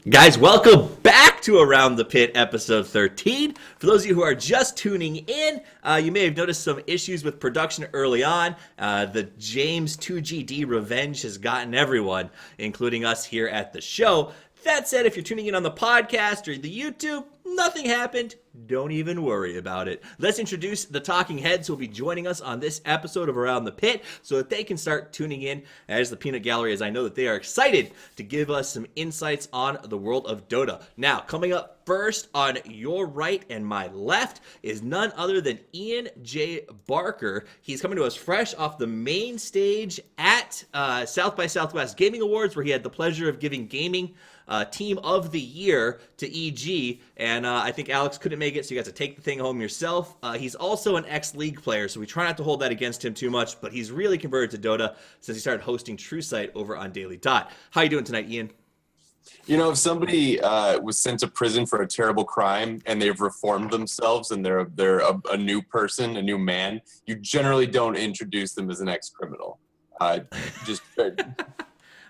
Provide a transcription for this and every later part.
Guys, welcome back to Around the Pit, episode 13. For those of you who are just tuning in, you may have noticed some issues with production early on. The James 2GD revenge has gotten everyone, including us here at the show. That said, if you're tuning in on the podcast or the YouTube, nothing happened. Don't even worry about it. Let's introduce the talking heads who will be joining us on this episode of Around the Pit so that they can start tuning in as the peanut gallery, as I know that they are excited to give us some insights on the world of Dota. Now, coming up first on your right and my left is none other than IanBarker. He's coming to us fresh off the main stage at South by Southwest Gaming Awards, where he had the pleasure of giving gaming Team of the Year to EG, and I think Alex couldn't make it, so you got to take the thing home yourself. He's also an ex-League player, so we try not to hold that against him too much, but he's really converted to Dota since he started hosting TrueSight over on Daily Dot. How you doing tonight, Ian? You know, if somebody was sent to prison for a terrible crime and they've reformed themselves and they're a new person, a new man, you generally don't introduce them as an ex-criminal. Just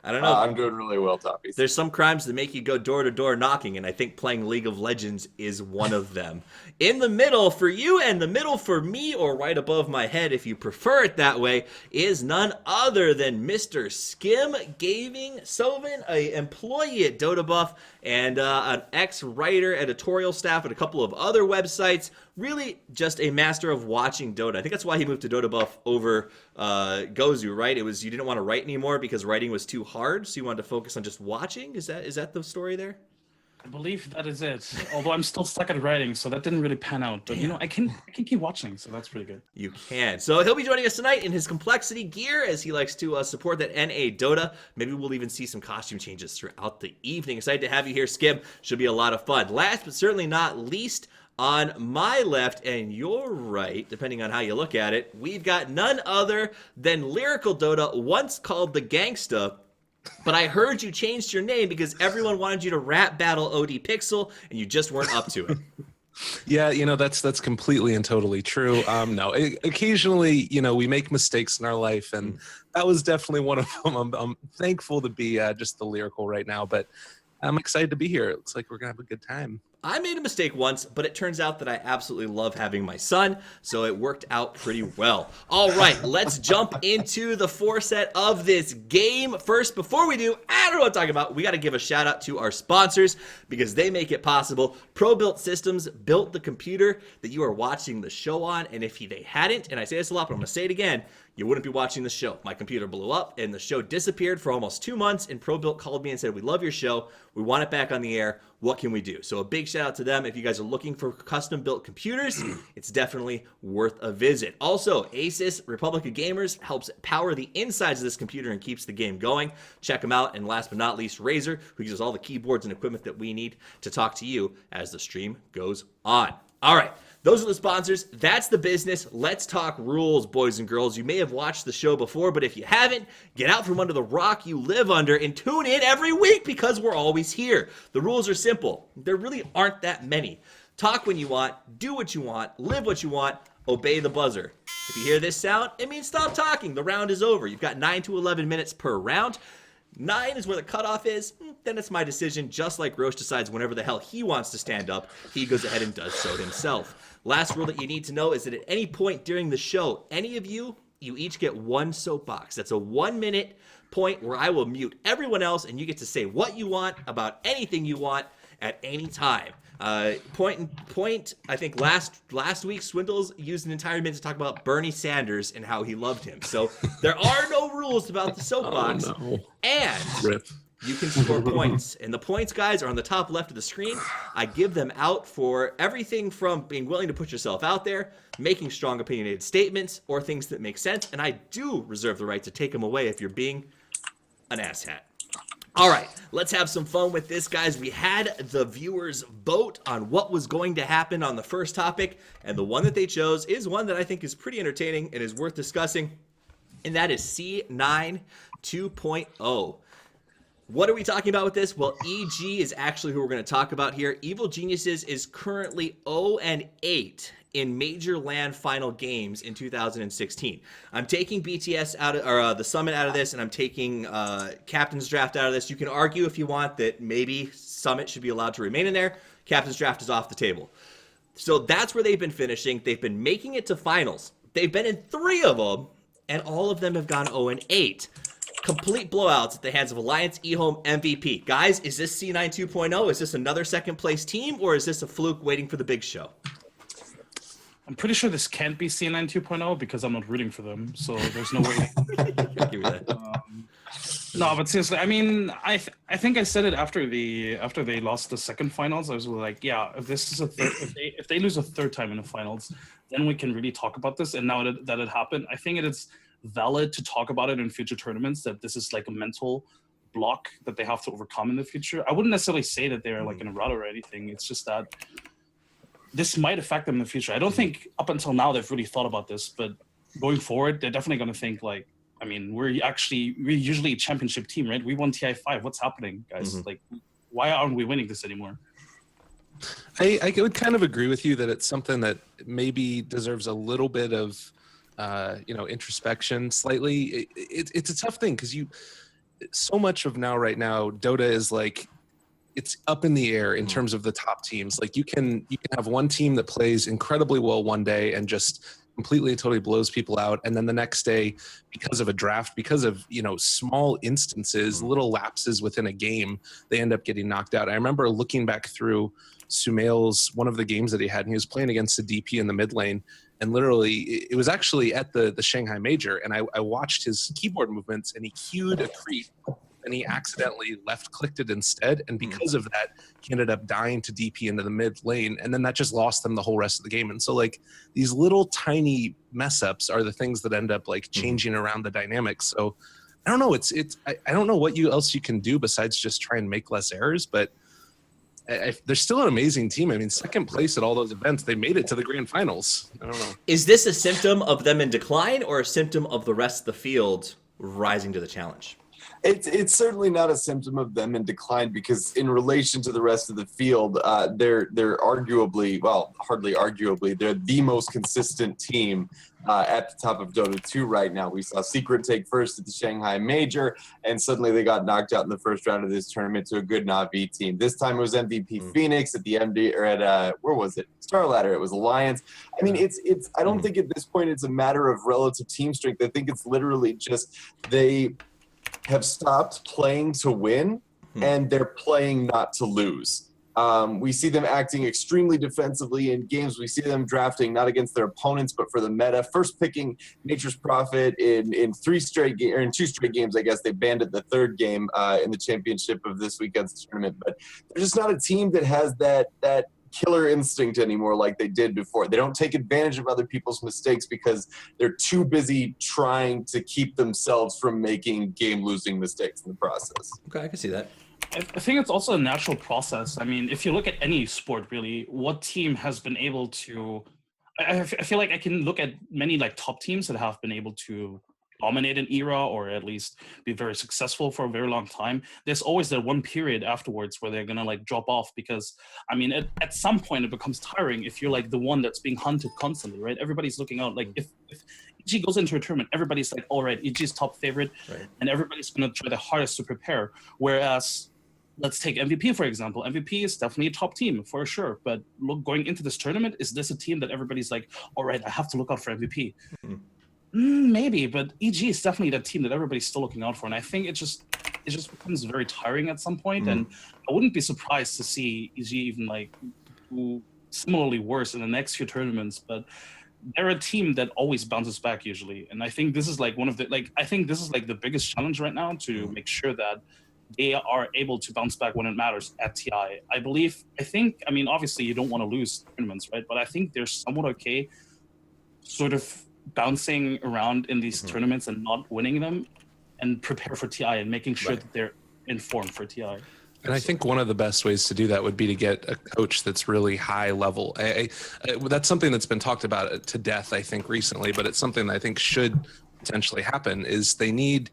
I don't know. I'm doing really well, Toppy. There's some crimes that make you go door to door knocking, and I think playing League of Legends is one of them. In the middle for you and the middle for me, or right above my head if you prefer it that way, is none other than Mr. Skim Gaming Sovin, an employee at Dota Buff and an ex-writer, editorial staff at a couple of other websites. Really just a master of watching Dota. I think that's why he moved to Dota Buff over Gozu, right? It was you didn't want to write anymore because writing was too hard, so you wanted to focus on just watching? Is that the story there? I believe that is it. Although I'm still stuck at writing, so that didn't really pan out. But, I can keep watching, so that's pretty good. You can. So he'll be joining us tonight in his complexity gear as he likes to support that NA Dota. Maybe we'll even see some costume changes throughout the evening. Excited to have you here, Skim. Should be a lot of fun. Last but certainly not least, on my left and your right, depending on how you look at it, we've got none other than Lyrical Dota, once called the Gangsta. But I heard you changed your name because everyone wanted you to rap battle OD Pixel, and you just weren't up to it. Yeah, that's completely and totally true. No, occasionally, we make mistakes in our life, and that was definitely one of them. I'm thankful to be just the Lyrical right now, but I'm excited to be here. It looks like we're going to have a good time. I made a mistake once, but it turns out that I absolutely love having my son, so it worked out pretty well. All right, let's jump into the foreset of this game. First, before we do, I don't know what I'm talking about. We got to give a shout out to our sponsors because they make it possible. Pro-Built Systems built the computer that you are watching the show on, and if they hadn't, and I say this a lot, but I'm going to say it again, you wouldn't be watching the show. My computer blew up, and the show disappeared for almost 2 months, and ProBuilt called me and said, we love your show. We want it back on the air. What can we do? So a big shout out to them. If you guys are looking for custom-built computers, it's definitely worth a visit. Also, Asus Republic of Gamers helps power the insides of this computer and keeps the game going. Check them out. And last but not least, Razer, who gives us all the keyboards and equipment that we need to talk to you as the stream goes on. All right. Those are the sponsors. That's the business. Let's talk rules, boys and girls. You may have watched the show before, but if you haven't, get out from under the rock you live under and tune in every week because we're always here. The rules are simple. There really aren't that many. Talk when you want, do what you want, live what you want, obey the buzzer. If you hear this sound, it means stop talking. The round is over. You've got 9 to 11 minutes per round. 9 is where the cutoff is, then it's my decision. Just like Roche decides whenever the hell he wants to stand up, he goes ahead and does so himself. Last rule that you need to know is that at any point during the show, any of you each get 1 soapbox. That's a 1-minute point where I will mute everyone else and you get to say what you want about anything you want at any time. Point. I think last week Swindles used an entire minute to talk about Bernie Sanders and how he loved him. So there are no rules about the soapbox. Oh, no. And Rip. you can score points. And the points, guys, are on the top left of the screen. I give them out for everything from being willing to put yourself out there, making strong opinionated statements, or things that make sense. And I do reserve the right to take them away if you're being an asshat. All right, let's have some fun with this, guys. We had the viewers vote on what was going to happen on the first topic, and the one that they chose is one that I think is pretty entertaining and is worth discussing, and that is C9 2.0. What are we talking about with this? Well, EG is actually who we're going to talk about here. Evil Geniuses is currently 0-8 in Major LAN final games in 2016. I'm taking BTS out of, or the Summit out of this, and I'm taking Captain's Draft out of this. You can argue if you want that maybe Summit should be allowed to remain in there. Captain's Draft is off the table. So that's where they've been finishing. They've been making it to finals. They've been in 3 of them, and all of them have gone 0-8. Complete blowouts at the hands of Alliance, eHome, MVP. Guys, is this C9 2.0? Is this another second place team, or is this a fluke waiting for the big show? I'm pretty sure this can't be C9 2.0 because I'm not rooting for them, so there's no way. Give me that. No, but seriously, I mean, I think I said it after they lost the second finals. I was like, yeah, if this is if they lose a third time in the finals, then we can really talk about this. And now that it happened, I think it is valid to talk about it in future tournaments, that this is like a mental block that they have to overcome in the future. I wouldn't necessarily say that they're like in a rut or anything. It's just that this might affect them in the future. I don't think up until now they've really thought about this, but going forward, they're definitely going to think like, I mean, we're usually a championship team, right? We won TI5. What's happening, guys? Like, why aren't we winning this anymore? I would kind of agree with you that it's something that maybe deserves a little bit of, introspection slightly. It's a tough thing because so much of right now, Dota is like, it's up in the air in terms of the top teams. Like you can have one team that plays incredibly well one day and just completely and totally blows people out, and then the next day, because of a draft, because of small instances, little lapses within a game, they end up getting knocked out. I remember looking back through Sumail's one of the games that he had, and he was playing against a DP in the mid lane, and literally it was actually at the Shanghai Major, and I watched his keyboard movements, and he queued a creep and he accidentally left-clicked it instead, and because of that, he ended up dying to DP into the mid lane, and then that just lost them the whole rest of the game. And so, like, these little tiny mess-ups are the things that end up, like, changing around the dynamics. So, I don't know. I don't know what else you can do besides just try and make less errors, but they're still an amazing team. I mean, second place at all those events. They made it to the grand finals. I don't know. Is this a symptom of them in decline, or a symptom of the rest of the field rising to the challenge? It's certainly not a symptom of them in decline, because in relation to the rest of the field, they're arguably, well, hardly arguably, they're the most consistent team at the top of Dota 2 right now. We saw Secret take first at the Shanghai Major, and suddenly they got knocked out in the first round of this tournament to a good Na'Vi team. This time it was MVP Phoenix at the MD, or at where was it? Star Ladder. It was Alliance. I mean, it's. I don't think at this point it's a matter of relative team strength. I think it's literally just they have stopped playing to win, and they're playing not to lose. We see them acting extremely defensively in games. We see them drafting not against their opponents, but for the meta. First picking Nature's Prophet in 2 straight games. I guess they banned it the third game in the championship of this weekend's tournament. But they're just not a team that has that killer instinct anymore like they did before. They don't take advantage of other people's mistakes because they're too busy trying to keep themselves from making game-losing mistakes in the process. Okay, I can see that. I think it's also a natural process. I mean, if you look at any sport, really, what team has been able to... I feel like I can look at many like top teams that have been able to dominate an era, or at least be very successful for a very long time. There's always that one period afterwards where they're gonna like drop off, because I mean at some point it becomes tiring if you're like the one that's being hunted constantly, right? Everybody's looking out. Like if EG goes into a tournament, everybody's like, all right, EG's top favorite, right, and everybody's gonna try their hardest to prepare. Whereas let's take MVP, for example. MVP is definitely a top team for sure, but look, going into this tournament, is this a team that everybody's like, all right, I have to look out for MVP? Maybe, but EG is definitely the team that everybody's still looking out for, and I think it just becomes very tiring at some point. And I wouldn't be surprised to see EG even like do similarly worse in the next few tournaments. But they're a team that always bounces back usually, and I think this is like one of the the biggest challenge right now, to make sure that they are able to bounce back when it matters at TI. I mean, obviously you don't want to lose tournaments, right? But I think they're somewhat okay, sort of bouncing around in these tournaments and not winning them, and prepare for TI and making sure that they're informed for TI. And I think one of the best ways to do that would be to get a coach that's really high level. That's something that's been talked about to death, I think, recently, but it's something that I think should potentially happen. Is they need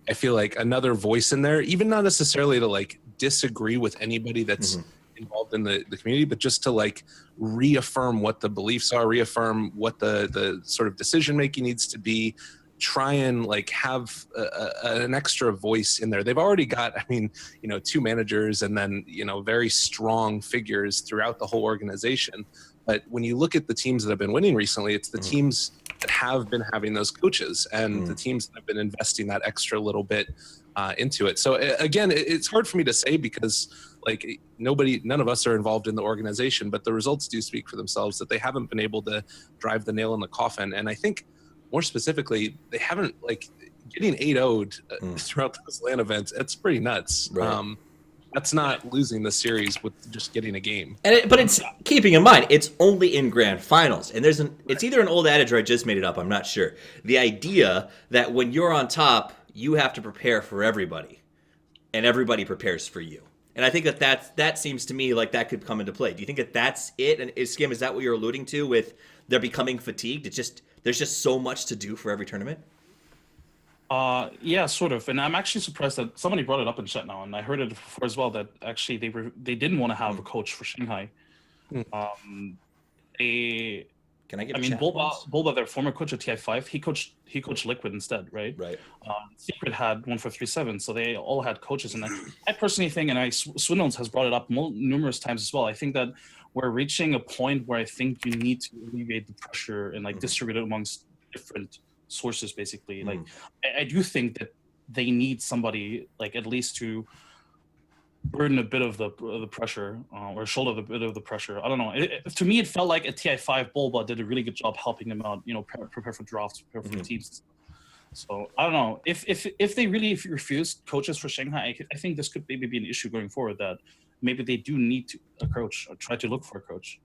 I feel like another voice in there, even not necessarily to like disagree with anybody that's involved in the community, but just to like reaffirm what the beliefs are, reaffirm what the sort of decision making needs to be, try and like have an extra voice in there. They've already got, I mean, you know, 2 managers and then, you know, very strong figures throughout the whole organization. But when you look at the teams that have been winning recently, it's the teams that have been having those coaches and the teams that have been investing that extra little bit into it. So again, it's hard for me to say because like none of us are involved in the organization, but the results do speak for themselves that they haven't been able to drive the nail in the coffin. And I think more specifically, they haven't like getting 8-0'd throughout those LAN events. It's pretty nuts. Right. That's not losing the series with just getting a game. But it's keeping in mind, it's only in grand finals. And it's either an old adage or I just made it up. I'm not sure. The idea that when you're on top, you have to prepare for everybody and everybody prepares for you. And I think that seems to me like that could come into play. Do you think that that's it? And Skim, is that what you're alluding to with they're becoming fatigued? There's just so much to do for every tournament? Yeah, sort of. And I'm actually surprised that somebody brought it up in chat now, and I heard it before as well, that actually they didn't want to have a coach for Shanghai. Can I give I mean, Bulba, their former coach at TI5, he coached Liquid instead, right? Right. Secret had 143.7, so they all had coaches. And I personally think, and Swindles has brought it up numerous times as well, I think that we're reaching a point where I think you need to alleviate the pressure and like distribute it amongst different sources, basically. Like, I do think that they need somebody like at least to burden a bit of the pressure or shoulder a bit of the pressure. I don't know. To me, it felt like at TI5, Bulba did a really good job helping them out, you know, prepare for drafts, prepare for teams. So I don't know if they really refuse coaches for Shanghai, I think this could maybe be an issue going forward, that maybe they do need a coach or try to look for a coach.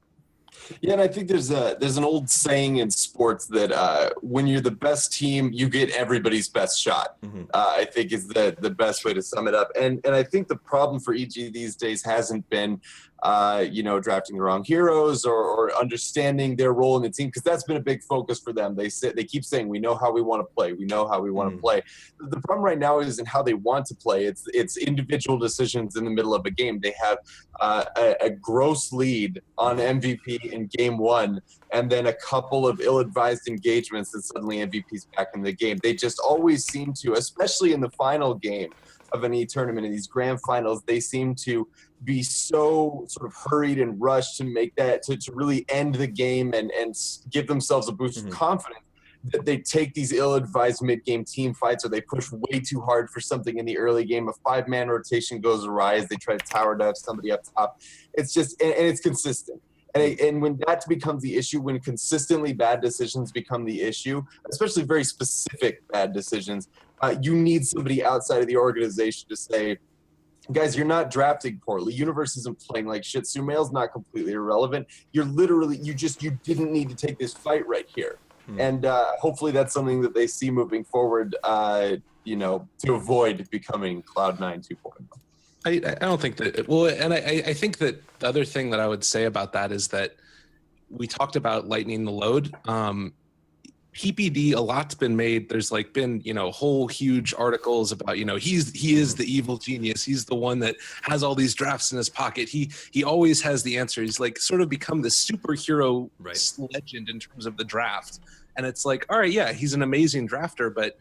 Yeah, and I think there's an old saying in sports that when you're the best team, you get everybody's best shot. I think is the best way to sum it up. And I think the problem for EG these days hasn't been drafting the wrong heroes or understanding their role in the team, because that's been a big focus for them. They keep saying, we know how we want to play. We know how we want to play. The problem right now isn't how they want to play. It's individual decisions in the middle of a game. They have a gross lead on MVP in game 1, and then a couple of ill-advised engagements, and suddenly MVP's back in the game. They just always seem to, especially in the final game of any tournament, in these grand finals, they seem to be so sort of hurried and rushed to make that, to really end the game and give themselves a boost of confidence, that they take these ill-advised mid-game team fights, or they push way too hard for something in the early game. A 5-man rotation goes awry as they try to tower dive somebody up top. It's just, and it's consistent. And when that becomes the issue, when consistently bad decisions become the issue, especially very specific bad decisions, you need somebody outside of the organization to say, guys, you're not drafting poorly. Universe isn't playing like shit. Sumail's not completely irrelevant. You're literally, you didn't need to take this fight right here. And hopefully that's something that they see moving forward, to avoid becoming Cloud9 2.0. I don't think that, well, and I think that the other thing that I would say about that is that we talked about lightening the load. PPD, a lot's been made. There's like been, whole huge articles about, he is the evil genius. He's the one that has all these drafts in his pocket. He always has the answer. He's like sort of become the superhero legend in terms of the draft. And it's like, all right, yeah, he's an amazing drafter, but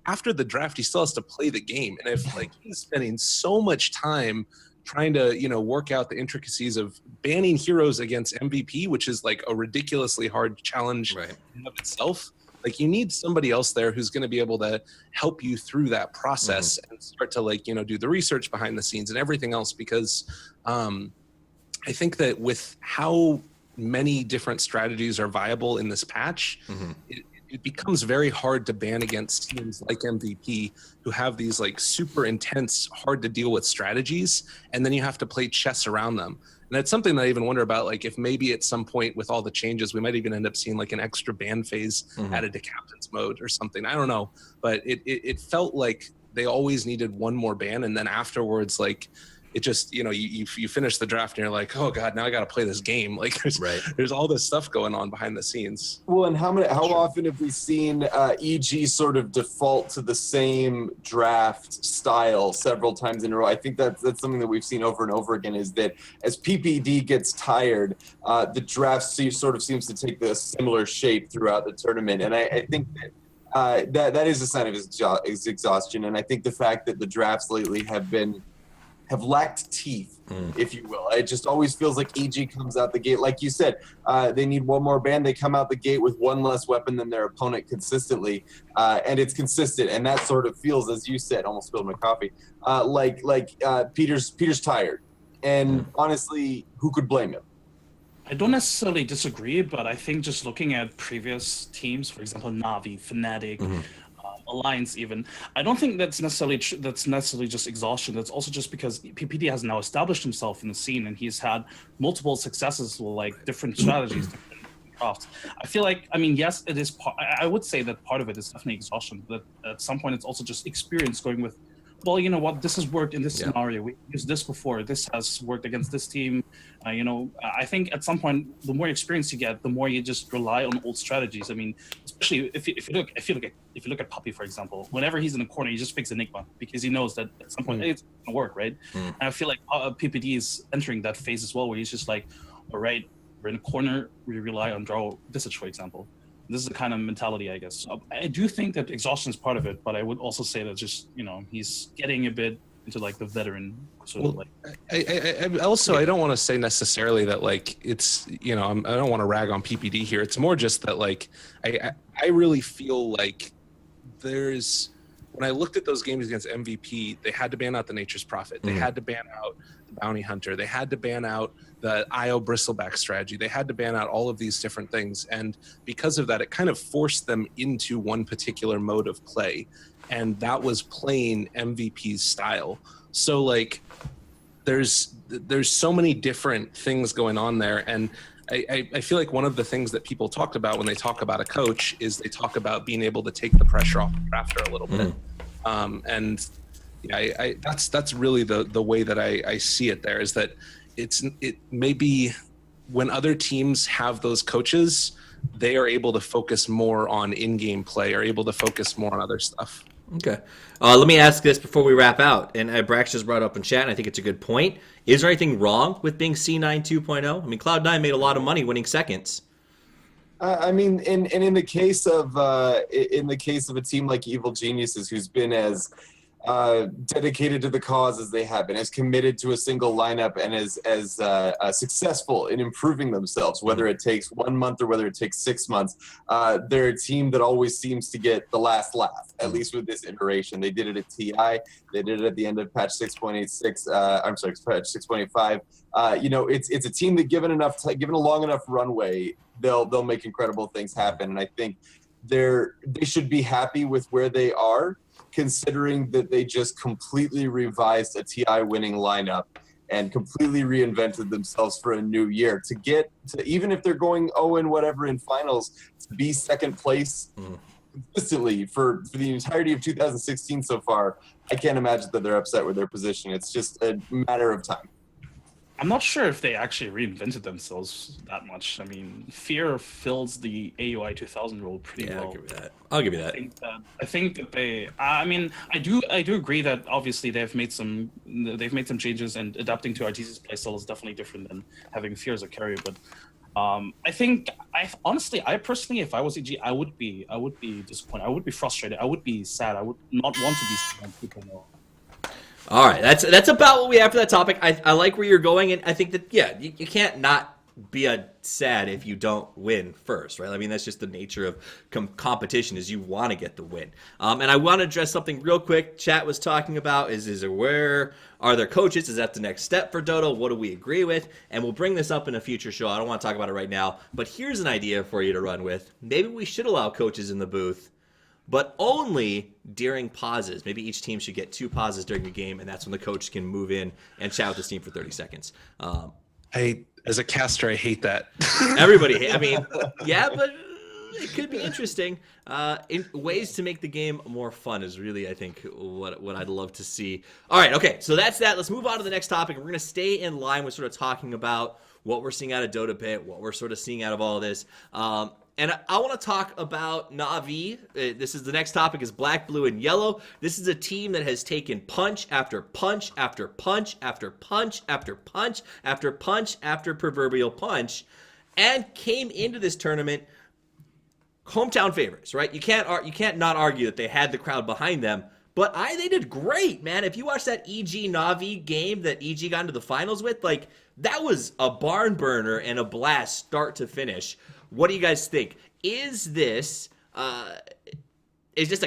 after the draft, he still has to play the game. And if like he's spending so much time trying to, work out the intricacies of banning heroes against MVP, which is like a ridiculously hard challenge in of itself. Like you need somebody else there who's going to be able to help you through that process and start to do the research behind the scenes and everything else. Because I think that with how many different strategies are viable in this patch, it becomes very hard to ban against teams like MVP who have these like super intense, hard to deal with strategies, and then you have to play chess around them. And that's something that I even wonder about, like if maybe at some point with all the changes, we might even end up seeing like an extra ban phase added to captain's mode or something. I don't know, but it felt like they always needed one more ban, and then afterwards, like it just, you finish the draft and you're like, oh God, now I got to play this game. Like there's all this stuff going on behind the scenes. Well, and how often have we seen EG sort of default to the same draft style several times in a row? I think that's something that we've seen over and over again, is that as PPD gets tired, the draft sort of seems to take a similar shape throughout the tournament. And I think that is a sign of his exhaustion. And I think the fact that the drafts lately have lacked teeth, if you will. It just always feels like EG comes out the gate. Like you said, they need one more ban. They come out the gate with one less weapon than their opponent consistently. And it's consistent. And that sort of feels, as you said, almost spilled my coffee, like Peter's tired. And honestly, who could blame him? I don't necessarily disagree, but I think just looking at previous teams, for example, Na'Vi, Fnatic, Alliance even, I don't think that's necessarily just exhaustion. That's also just because PPD has now established himself in the scene, and he's had multiple successes with like different strategies, different crafts. I feel like, I mean, yes, it is I would say that part of it is definitely exhaustion, but at some point it's also just experience going with, well, you know what, this has worked in this scenario. We used this before. This has worked against this team. I think at some point, the more experience you get, the more you just rely on old strategies. I mean, especially if you look at Puppy, for example, whenever he's in the corner, he just picks Enigma because he knows that at some point it's gonna work, right? And I feel like PPD is entering that phase as well, where he's just like, all right, we're in a corner, we rely on draw Visage, for example. This is the kind of mentality, I guess. So I do think that exhaustion is part of it, but I would also say that just, he's getting a bit into like the veteran sort of like. I don't want to say necessarily that like it's, I don't want to rag on PPD here. It's more just that like, I really feel like when I looked at those games against MVP, they had to ban out the Nature's Prophet. They had to ban out the Bounty Hunter. They had to ban out the IO Bristleback strategy. They had to ban out all of these different things. And because of that, it kind of forced them into one particular mode of play. And that was playing MVP's style. So like, there's so many different things going on there. And I feel like one of the things that people talked about when they talk about a coach is they talk about being able to take the pressure off the drafter a little bit. And that's really the way that I see it there, is that it may be when other teams have those coaches, they are able to focus more on in-game play, or able to focus more on other stuff. Okay. Let me ask this before we wrap out. And Brax just brought up in chat, and I think it's a good point. Is there anything wrong with being C9 2.0? I mean, Cloud9 made a lot of money winning seconds. I mean, in the case of a team like Evil Geniuses, who's been as dedicated to the cause as they have been, as committed to a single lineup, and as successful in improving themselves, whether it takes 1 month or whether it takes 6 months, they're a team that always seems to get the last laugh, at least with this iteration. They did it at TI. They did it at the end of patch 6.86. Patch 6.85. It's a team that given a long enough runway, they'll make incredible things happen. And I think they should be happy with where they are, considering that they just completely revised a TI winning lineup and completely reinvented themselves for a new year. To get to, even if they're going 0 and whatever in finals, to be second place consistently for the entirety of 2016 so far, I can't imagine that they're upset with their position. It's just a matter of time. I'm not sure if they actually reinvented themselves that much. I mean, Fear fills the AUI 2000 role pretty well. I'll give you that. I think that they. I mean, I do agree that obviously they've made some changes, and adapting to RTC's playstyle is definitely different than having Fear as a carrier. But I personally, if I was EG, I would be disappointed. I would be frustrated. I would be sad. I would not want to be 2.0. All right, that's about what we have for that topic. I like where you're going, and I think that, you can't not be sad if you don't win first, right? I mean, that's just the nature of competition, is you want to get the win. And I want to address something real quick. Chat was talking about where are there coaches? Is that the next step for Dota? What do we agree with? And we'll bring this up in a future show. I don't want to talk about it right now, but here's an idea for you to run with. Maybe we should allow coaches in the booth, but only during pauses. Maybe each team should get 2 pauses during the game, and that's when the coach can move in and chat with his team for 30 seconds. As a caster, I hate that. Everybody, I mean, yeah, but it could be interesting. In ways to make the game more fun is really, I think, what I'd love to see. All right, okay, so that's that. Let's move on to the next topic. We're going to stay in line with sort of talking about what we're seeing out of Dota Pit, what we're sort of seeing out of all of this. And I want to talk about Na'Vi. This is the next topic is black, blue, and yellow. This is a team that has taken punch after punch after punch after punch after punch after punch after proverbial punch, and came into this tournament hometown favorites, right? You can't not argue that they had the crowd behind them. But they did great, man. If you watch that EG Na'Vi game that EG got into the finals with, like, that was a barn burner and a blast start to finish. What do you guys think? Is this a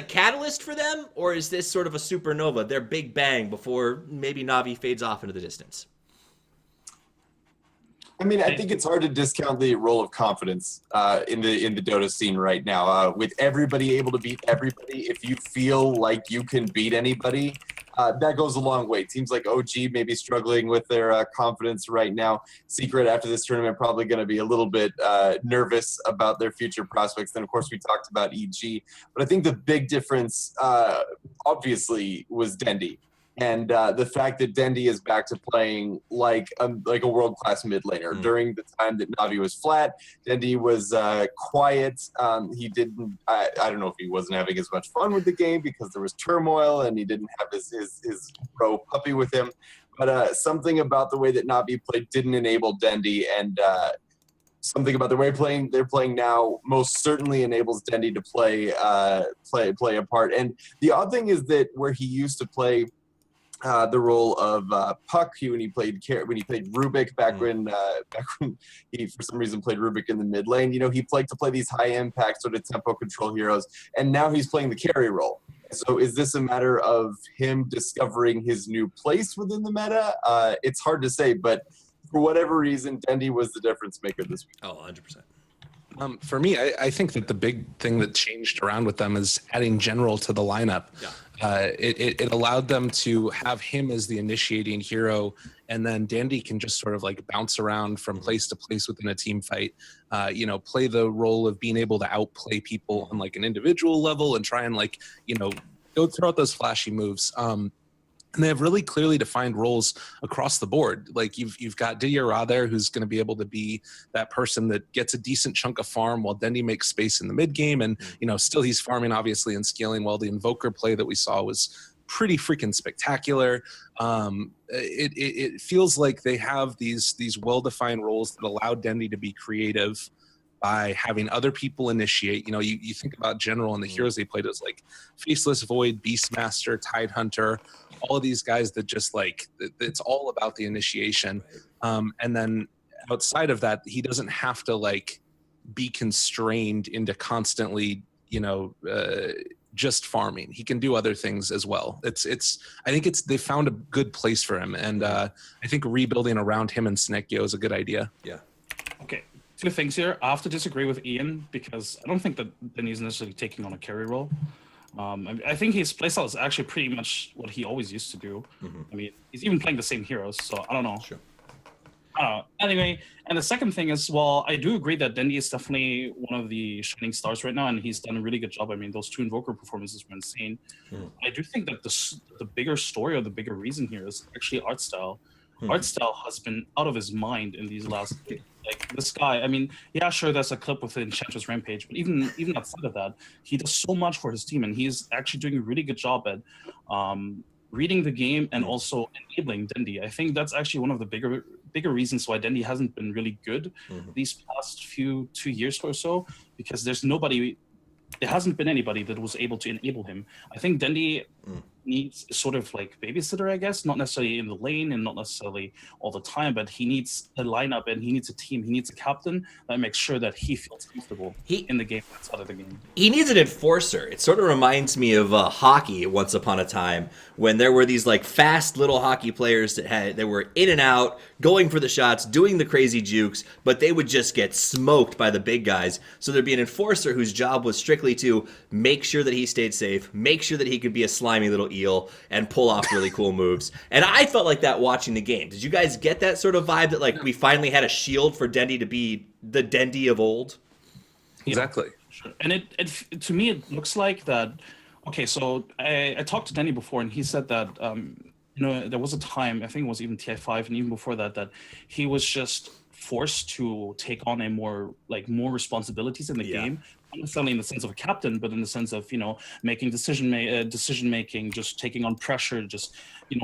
catalyst for them, or is this sort of a supernova, their big bang before maybe Na'Vi fades off into the distance? I mean, I think it's hard to discount the role of confidence in the Dota scene right now. With everybody able to beat everybody, if you feel like you can beat anybody, that goes a long way. Teams like OG may be struggling with their confidence right now. Secret, after this tournament, probably going to be a little bit nervous about their future prospects. Then, of course, we talked about EG. But I think the big difference, obviously, was Dendi. And the fact that Dendi is back to playing like a world-class mid laner. During the time that Na'Vi was flat, Dendi was quiet. He didn't. I don't know if he wasn't having as much fun with the game because there was turmoil, and he didn't have his bro puppy with him. But something about the way that Na'Vi played didn't enable Dendi, and something about the way they're playing now most certainly enables Dendi to play a part. And the odd thing is that where he used to play the role of Puck when he played Rubik back when he for some reason played Rubik in the mid lane. You know, he liked to play these high impact sort of tempo control heroes, and now he's playing the carry role. So is this a matter of him discovering his new place within the meta? It's hard to say, but for whatever reason, Dendi was the difference maker this week. Oh, 100%. For me, I think that the big thing that changed around with them is adding General to the lineup. Yeah. It allowed them to have him as the initiating hero, and then Dandy can just sort of like bounce around from place to place within a team fight, play the role of being able to outplay people on like an individual level and try and go throw out those flashy moves. And they have really clearly defined roles across the board. Like you've got Didier Ra there, who's going to be able to be that person that gets a decent chunk of farm while Dendi makes space in the mid game. And, still he's farming obviously and scaling well. The Invoker play that we saw was pretty freaking spectacular. It feels like they have these well-defined roles that allow Dendi to be creative by having other people initiate. You think about General and the heroes they played as like Faceless Void, Beastmaster, Tidehunter, all of these guys that just it's all about the initiation. And then outside of that, he doesn't have to be constrained into constantly, just farming. He can do other things as well. I think they found a good place for him. And I think rebuilding around him and Snekio is a good idea. Yeah. Okay. Two things here. I have to disagree with Ian because I don't think that Denny's necessarily taking on a carry role. I think his playstyle is actually pretty much what he always used to do. Mm-hmm. I mean, he's even playing the same heroes, so I don't know. Sure. Anyway, and the second thing is, I do agree that Dendi is definitely one of the shining stars right now, and he's done a really good job. I mean, those two Invoker performances were insane. I do think that the bigger story or the bigger reason here is actually art style. Art style has been out of his mind in these last this guy. I mean, yeah, sure, there's a clip with the Enchantress Rampage, but even outside of that, he does so much for his team, and he's actually doing a really good job at reading the game and also enabling Dendi. I think that's actually one of the bigger reasons why Dendi hasn't been really good these past 2 years or so, because there hasn't been anybody that was able to enable him. I think Dendi needs sort of babysitter, I guess, not necessarily in the lane and not necessarily all the time, but he needs a lineup and he needs a team. He needs a captain that makes sure that he feels comfortable in the game, outside of the game. He needs an enforcer. It sort of reminds me of hockey once upon a time when there were these fast little hockey players that were in and out, going for the shots, doing the crazy jukes, but they would just get smoked by the big guys. So there'd be an enforcer whose job was strictly to make sure that he stayed safe, make sure that he could be a slimy little eel and pull off really cool moves. And I felt like that watching the game. Did you guys get that sort of vibe that we finally had a shield for Dendi to be the Dendi of old? Exactly. Sure. And it to me it looks like that. Okay, so I talked to Danny before, and he said that there was a time, I think it was even TI5, and even before that, that he was just forced to take on more responsibilities in the game, not necessarily in the sense of a captain, but in the sense of making decision making, just taking on pressure, just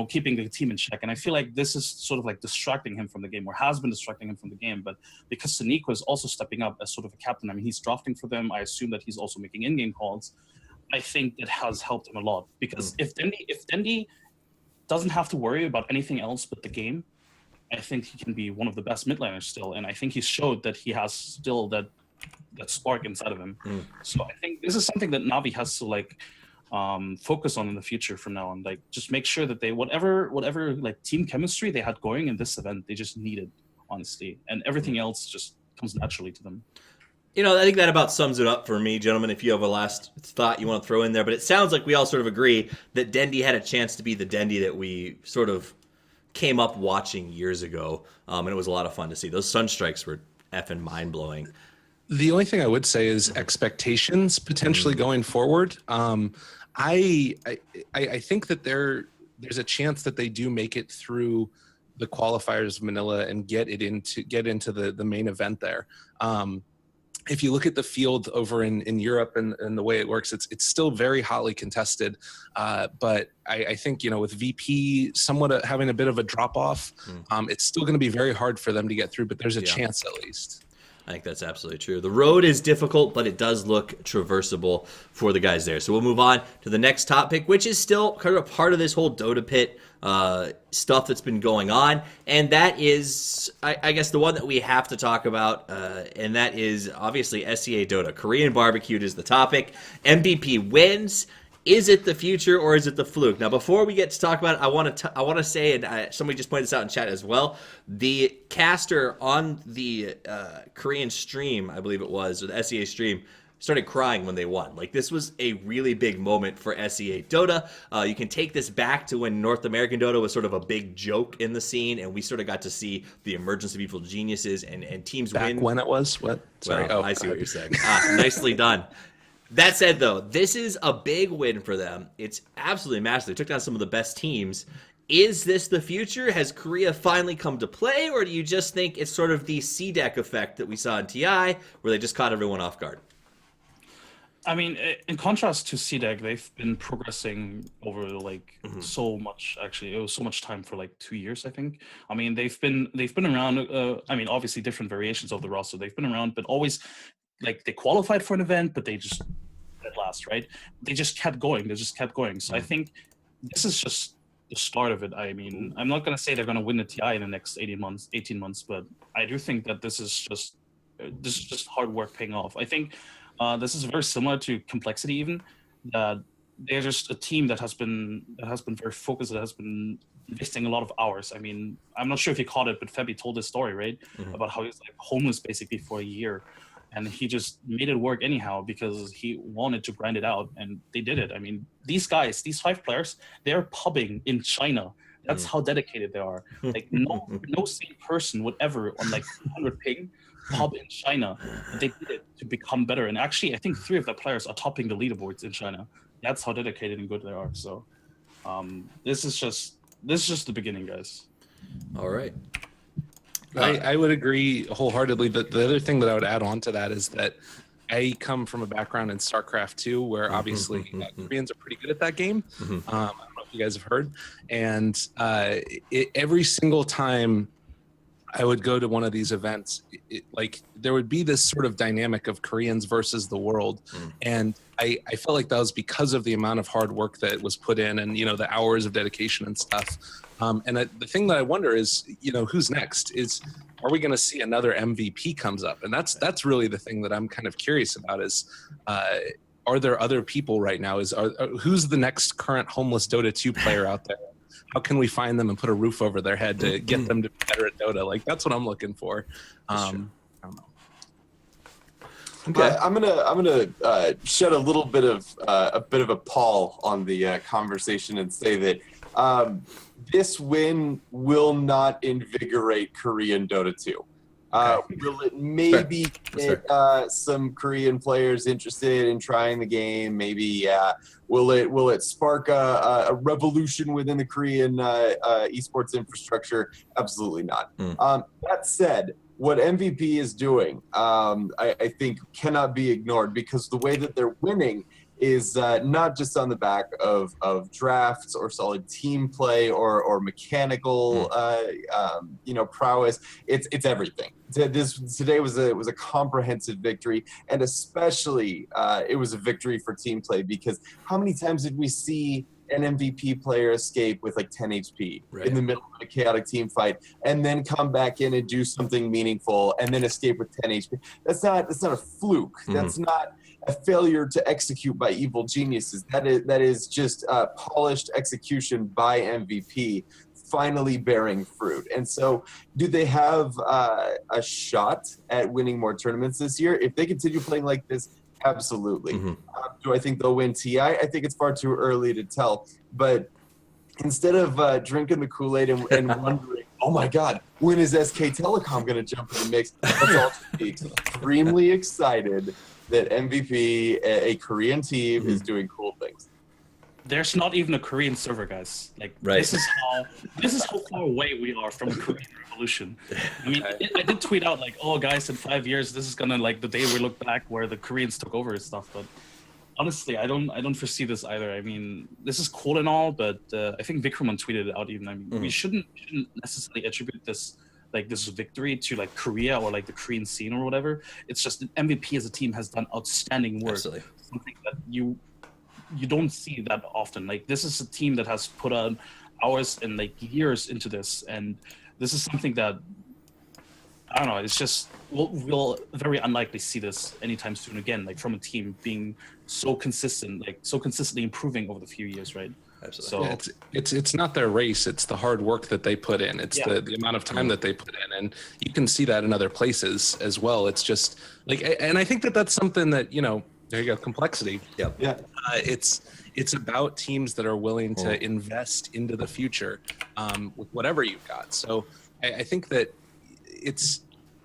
keeping the team in check. And I feel like this is sort of like distracting him from the game, or has been distracting him from the game. But because Saniqua is also stepping up as sort of a captain, I mean, he's drafting for them. I assume that he's also making in-game calls. I think it has helped him a lot, because if Dendi doesn't have to worry about anything else but the game, I think he can be one of the best mid laners still. And I think he showed that he has still that spark inside of him. So I think this is something that Navi has to focus on in the future from now on. Like, just make sure that they whatever like team chemistry they had going in this event, they just needed, honestly, and everything else just comes naturally to them. I think that about sums it up for me, gentlemen, if you have a last thought you want to throw in there. But it sounds like we all sort of agree that Dendi had a chance to be the Dendi that we sort of came up watching years ago. And it was a lot of fun to see. Those Sunstrikes were effing mind-blowing. The only thing I would say is expectations potentially going forward. I think that there's a chance that they do make it through the qualifiers of Manila and get into the main event there. If you look at the field over in Europe and the way it works, it's still very hotly contested. But I think, with VP somewhat having a bit of a drop off, it's still going to be very hard for them to get through, but there's a chance at least. I think that's absolutely true. The road is difficult, but it does look traversable for the guys there. So we'll move on to the next topic, which is still kind of a part of this whole Dota pit stuff that's been going on. And that is, I guess, the one that we have to talk about. And that is obviously SEA Dota. Korean Barbecued is the topic. MVP wins. Is it the future or is it the fluke? Now, before we get to talk about it, I want to say, and somebody just pointed this out in chat as well, the caster on the Korean stream, I believe it was, or the SEA stream, started crying when they won. Like, this was a really big moment for SEA Dota. You can take this back to when North American Dota was sort of a big joke in the scene, and we sort of got to see the emergence of evil geniuses and teams win. Back when it was? What? Sorry. Well, I see what you're saying. Nicely done. That said, though, this is a big win for them. It's absolutely massive. They took down some of the best teams. Is this the future? Has Korea finally come to play, or do you just think it's sort of the C-Deck effect that we saw in TI, where they just caught everyone off guard? I mean, in contrast to C-Deck, they've been progressing over so much. Actually, it was so much time for 2 years, I think. I mean, they've been around. I mean, obviously different variations of the roster. They've been around, but always they qualified for an event, but they just at last, right? They just kept going. So I think this is just the start of it. I mean, I'm not gonna say they're gonna win the TI in the next 18 months, but I do think that this is just hard work paying off. I think this is very similar to Complexity, even that they're just a team that has been very focused, that has been investing a lot of hours. I mean, I'm not sure if you caught it, but Fabi told this story, right? About how he was homeless basically for a year. And he just made it work anyhow because he wanted to grind it out, and they did it. I mean, these 5 players, they're pubbing in China. That's how dedicated they are. No sane person would ever on 100 ping pub in China. They did it to become better. And actually, I think 3 of the players are topping the leaderboards in China. That's how dedicated and good they are. So this is just the beginning, guys. All right. I would agree wholeheartedly, but the other thing that I would add on to that is that I come from a background in StarCraft 2, where obviously Koreans are pretty good at that game. I don't know if you guys have heard. And every single time I would go to one of these events, there would be this sort of dynamic of Koreans versus the world. And I felt like that was because of the amount of hard work that was put in and, the hours of dedication and stuff. And the thing that I wonder is, who's next? Are we going to see another MVP comes up? And that's really the thing that I'm kind of curious about is, are there other people right now? Who's the next current homeless Dota 2 player out there? How can we find them and put a roof over their head to get them to be better at Dota? That's what I'm looking for. I don't know. Okay. I'm gonna shed a little bit of a pall on the conversation and say that this win will not invigorate Korean Dota 2. Will it maybe That's get some Korean players interested in trying the game? Maybe, yeah. Will it spark a revolution within the Korean esports infrastructure? Absolutely not. That said, what MVP is doing, I think, cannot be ignored, because the way that they're winning is not just on the back of drafts or solid team play or mechanical prowess. It's everything. Today was a comprehensive victory, and especially it was a victory for team play, because how many times did we see an MVP player escape with like 10 HP in the middle of a chaotic team fight, and then come back in and do something meaningful, and then escape with 10 HP? That's not a fluke. That's not a failure to execute by evil geniuses. That is just polished execution by MVP finally bearing fruit. And so, do they have a shot at winning more tournaments this year? If they continue playing like this, absolutely. Do I think they'll win TI? I think it's far too early to tell. But instead of drinking the Kool-Aid and wondering, oh my God, when is SK Telecom going to jump in the mix? Let's all be extremely excited that MVP, a Korean team, is doing cool things. There's not even a Korean server, guys. Like, this is how far away we are from a Korean revolution. I mean, I did tweet out like, oh guys, in 5 years, this is gonna like the day we look back where the Koreans took over and stuff. But honestly, I don't foresee this either. I mean, this is cool and all, but I think Vikramon tweeted it out even. I mean, we shouldn't necessarily attribute this victory to like Korea or like the Korean scene or whatever. It's just that MVP as a team has done outstanding work. Absolutely. Something that you don't see that often. Like, this is a team that has put on hours and like years into this, and this is something that I don't know. It's just we'll very unlikely see this anytime soon again. Like, from a team being so consistent, like so consistently improving over the few years, right? Absolutely. So It's not their race. It's the hard work that they put in. It's the amount of time that they put in, and you can see that in other places as well. It's just like, and I think that that's something that, you know, there you go, complexity. Yeah. It's about teams that are willing to invest into the future with whatever you've got. So I think that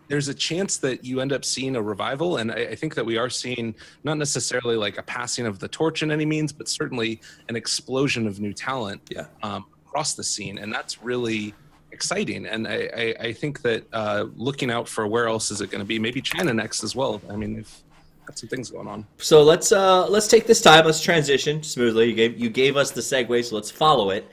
there's a chance that you end up seeing a revival, and I think that we are seeing not necessarily like a passing of the torch in any means, but certainly an explosion of new talent across the scene, and that's really exciting. And I think that looking out for where else is it going to be, maybe China next as well. I mean, they've got some things going on. So let's take this time. Let's transition smoothly. You gave us the segue, so let's follow it.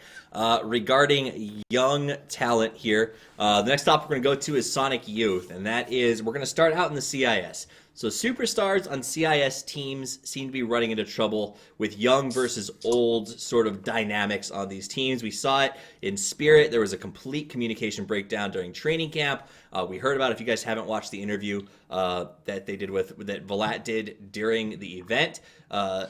Regarding young talent here, the next topic we're going to go to is Sonic Youth, and that is, we're going to start out in the CIS. So superstars on CIS teams seem to be running into trouble with young versus old sort of dynamics on these teams. We saw it in Spirit. There was a complete communication breakdown during training camp. We heard about it. If you guys haven't watched the interview that they did that Velat did during the event,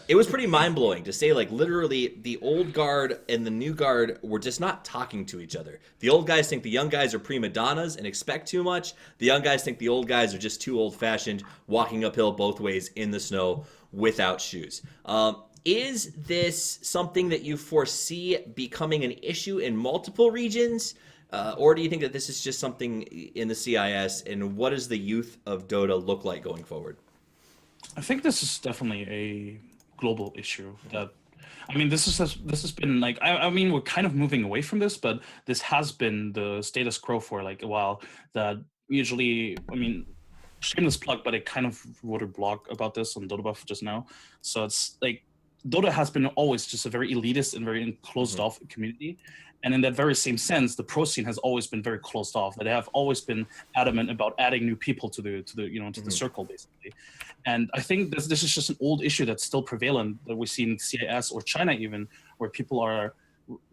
it was pretty mind-blowing to say, like, literally the old guard and the new guard were just not talking to each other. The old guys think the young guys are prima donnas and expect too much. The young guys think the old guys are just too old-fashioned, walking uphill both ways in the snow without shoes. Is this something that you foresee becoming an issue in multiple regions? Or do you think that this is just something in the CIS, and what does the youth of Dota look like going forward? I think this is definitely a global issue. That, I mean, this has been like, I mean, we're kind of moving away from this, but this has been the status quo for like a while. That usually, I mean, shameless plug, but I kind of wrote a blog about this on Dota Buff just now. So it's like, Dota has been always just a very elitist and very closed off community. And in that very same sense, the pro scene has always been very closed off. They have always been adamant about adding new people to the the circle, basically. And I think this is just an old issue that's still prevalent that we see in CIS or China even, where people are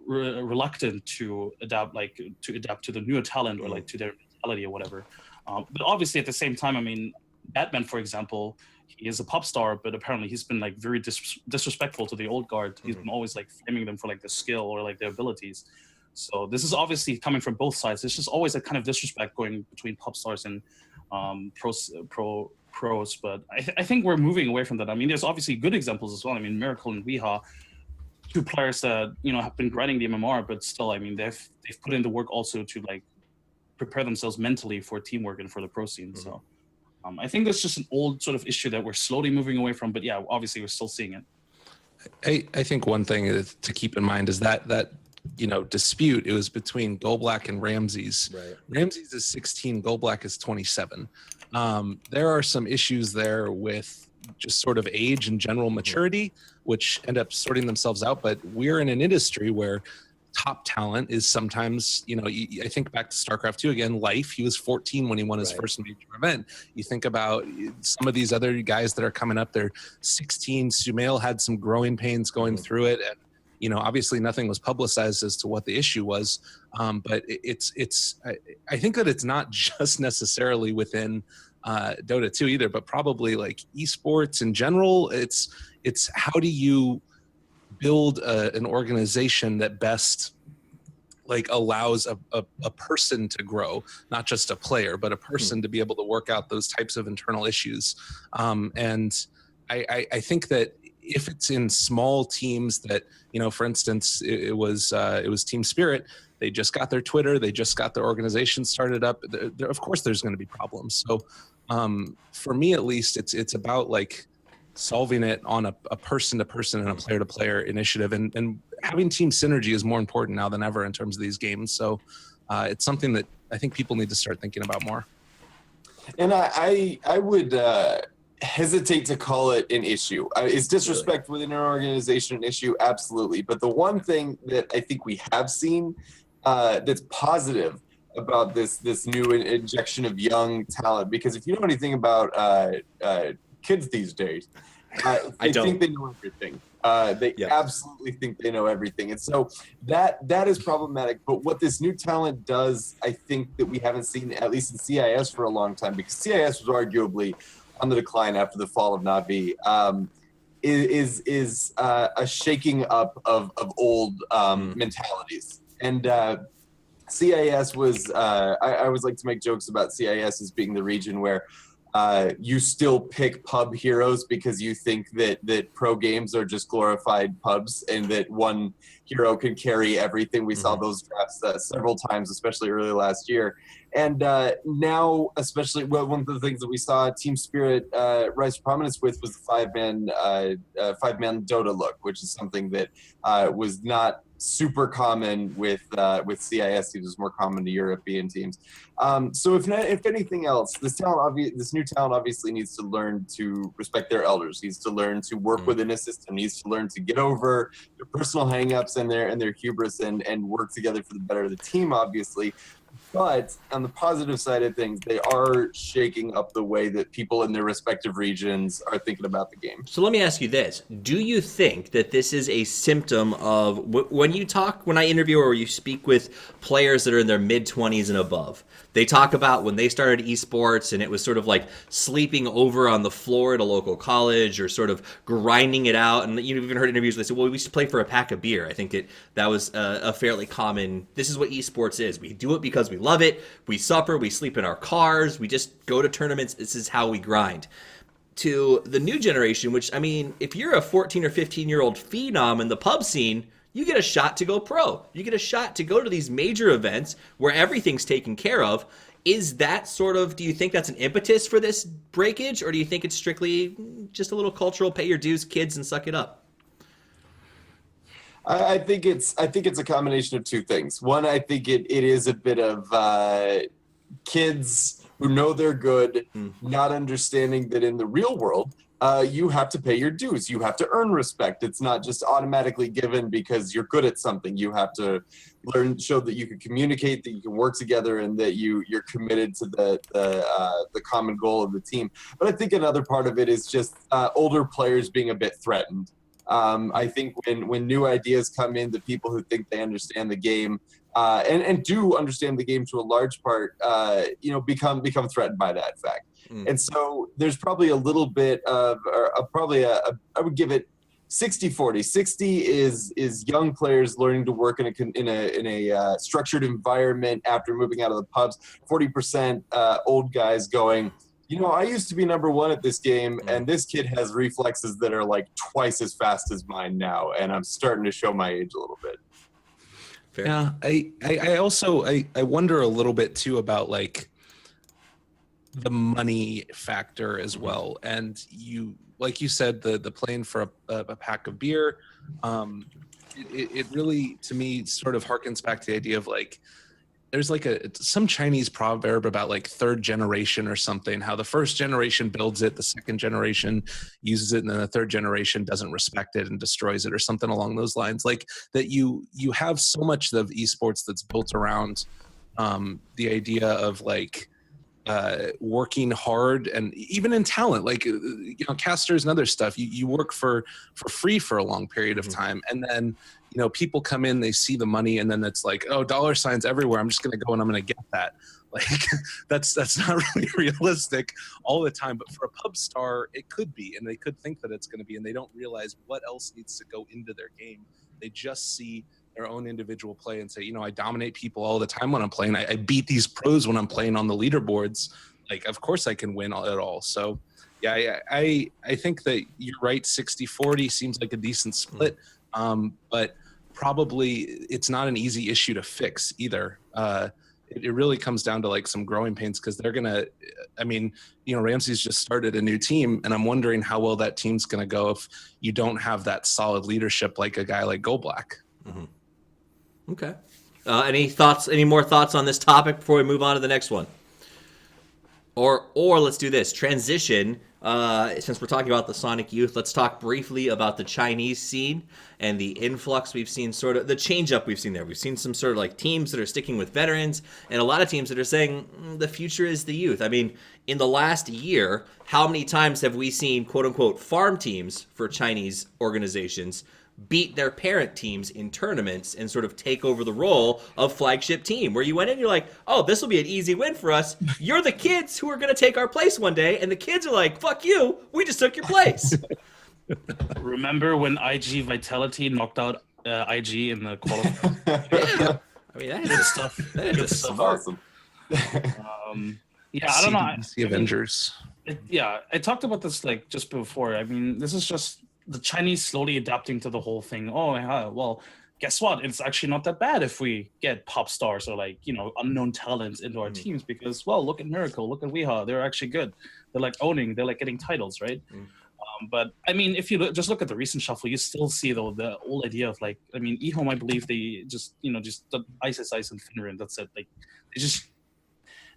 reluctant to adapt to the newer talent or like to their mentality or whatever. But obviously, at the same time, I mean, Batman, for example, he is a pop star, but apparently he's been like very disrespectful to the old guard. He's been always like flaming them for like their skill or like their abilities. So this is obviously coming from both sides. There's just always a kind of disrespect going between pop stars and pros. But I think we're moving away from that. I mean, there's obviously good examples as well. I mean, Miracle and Weeha, two players that have been grinding the MMR, but still, I mean, they've put in the work also to like prepare themselves mentally for teamwork and for the pro scene. So I think that's just an old sort of issue that we're slowly moving away from. But yeah, obviously we're still seeing it. I think one thing to keep in mind is that dispute, it was between Goldblack and Ramses. Right. Ramses is 16, Goldblack is 27. There are some issues there with just sort of age and general maturity, which end up sorting themselves out. But we're in an industry where top talent is sometimes, I think back to StarCraft 2 again, Life, he was 14 when he won his first major event. You think about some of these other guys that are coming up, they're 16. Sumail had some growing pains going through it. And, obviously nothing was publicized as to what the issue was. But I think that it's not just necessarily within Dota 2 either, but probably like esports in general. It's how do you build an organization that best allows a person to grow, not just a player, but a person to be able to work out those types of internal issues. And I think that if it's in small teams that, for instance, it was Team Spirit, they just got their Twitter, they just got their organization started up. Of course, there's going to be problems. So for me, at least, it's about solving it on a person-to-person and a player-to-player initiative. And having team synergy is more important now than ever in terms of these games. So it's something that I think people need to start thinking about more. And I would hesitate to call it an issue. Is disrespect within our organization an issue? Absolutely. But the one thing that I think we have seen that's positive about this new injection of young talent, because if you know anything about kids these days, they think they know everything. They absolutely think they know everything. And so that is problematic. But what this new talent does, I think that we haven't seen, at least in CIS, for a long time, because CIS was arguably on the decline after the fall of Navi, is a shaking up of old mentalities. And CIS was, I always like to make jokes about CIS as being the region where you still pick pub heroes because you think that pro games are just glorified pubs and that one hero can carry everything. We saw those drafts several times, especially early last year. And now, especially, one of the things that we saw Team Spirit rise to prominence with was the five-man Dota look, which is something that was not super common with CIS teams. It was more common to European teams. So if anything else, this new talent obviously needs to learn to respect their elders, needs to learn to work within a system, needs to learn to get over their personal hangups and their hubris and work together for the better of the team, obviously. But on the positive side of things, they are shaking up the way that people in their respective regions are thinking about the game. So let me ask you this. Do you think that this is a symptom of, when I interview or you speak with players that are in their mid-20s and above, they talk about when they started esports and it was sort of like sleeping over on the floor at a local college or sort of grinding it out. And you've even heard interviews where they say, well, we used to play for a pack of beer. I think that was a fairly common, this is what esports is. We do it because we love it. We suffer. We sleep in our cars. We just go to tournaments. This is how we grind. To the new generation, which, I mean, if you're a 14 or 15-year-old phenom in the pub scene, you get a shot to go pro. You get a shot to go to these major events where everything's taken care of. Is that do you think that's an impetus for this breakage, or do you think it's strictly just a little cultural, pay your dues, kids, and suck it up? I think it's a combination of two things. One, I think it is a bit of kids who know they're good, not understanding that in the real world, you have to pay your dues. You have to earn respect. It's not just automatically given because you're good at something. You have to show that you can communicate, that you can work together, and that you're committed to the common goal of the team. But I think another part of it is just older players being a bit threatened. I think when new ideas come in, the people who think they understand the game and do understand the game to a large part, become threatened by that fact. And so there's probably a little bit of, I would give it 60-40. 60 is young players learning to work in a structured environment after moving out of the pubs. 40% old guys going, I used to be number one at this game, and this kid has reflexes that are like twice as fast as mine now, and I'm starting to show my age a little bit. Fair. Yeah, I also I wonder a little bit too about like the money factor as well. And you, like you said, the playing for a pack of beer, it really to me sort of harkens back to the idea of like there's like some Chinese proverb about like third generation or something, how the first generation builds it, the second generation uses it, and then the third generation doesn't respect it and destroys it or something along those lines. Like that you have so much of esports that's built around the idea of like working hard, and even in talent, like casters and other stuff, you work for free for a long period of time, and then people come in, they see the money, and then it's like, oh, dollar signs everywhere, I'm just going to go and I'm going to get that. Like that's not really realistic all the time, but for a pub star it could be, and they could think that it's going to be, and they don't realize what else needs to go into their game. They just see their own individual play and say, I dominate people all the time when I'm playing. I beat these pros when I'm playing on the leaderboards. Like, of course I can win at all. So yeah, I think that you're right. 60-40 seems like a decent split. But probably it's not an easy issue to fix either. It really comes down to like some growing pains, because they're going to, Ramsey's just started a new team, and I'm wondering how well that team's going to go if you don't have that solid leadership like a guy like GoBlack. Okay. Any more thoughts on this topic before we move on to the next one? Or let's do this. Transition. Since we're talking about the Sonic Youth, let's talk briefly about the Chinese scene and the influx we've seen, sort of the change up we've seen there. We've seen some sort of like teams that are sticking with veterans, and a lot of teams that are saying the future is the youth. I mean, in the last year, how many times have we seen quote unquote farm teams for Chinese organizations beat their parent teams in tournaments and sort of take over the role of flagship team, where you went in, you're like, oh, this will be an easy win for us. You're the kids who are going to take our place one day. And the kids are like, fuck you. We just took your place. Remember when IG Vitality knocked out IG in the qualifier? Yeah. I mean, that is stuff. That is That's stuff. awesome. Yeah, I don't know. The Avengers. I talked about this like just before. I mean, this is just the Chinese slowly adapting to the whole thing. Oh, yeah, well, guess what? It's actually not that bad if we get pop stars or like, unknown talents into our teams, because, well, look at Lyrical, look at Weeha. They're actually good. They're like they're like getting titles, right? But I mean, if you just look at the recent shuffle, you still see though the old idea of like, I mean, eHome, I believe they just, just the ice is ice and Finner, and that's it. Like, they just,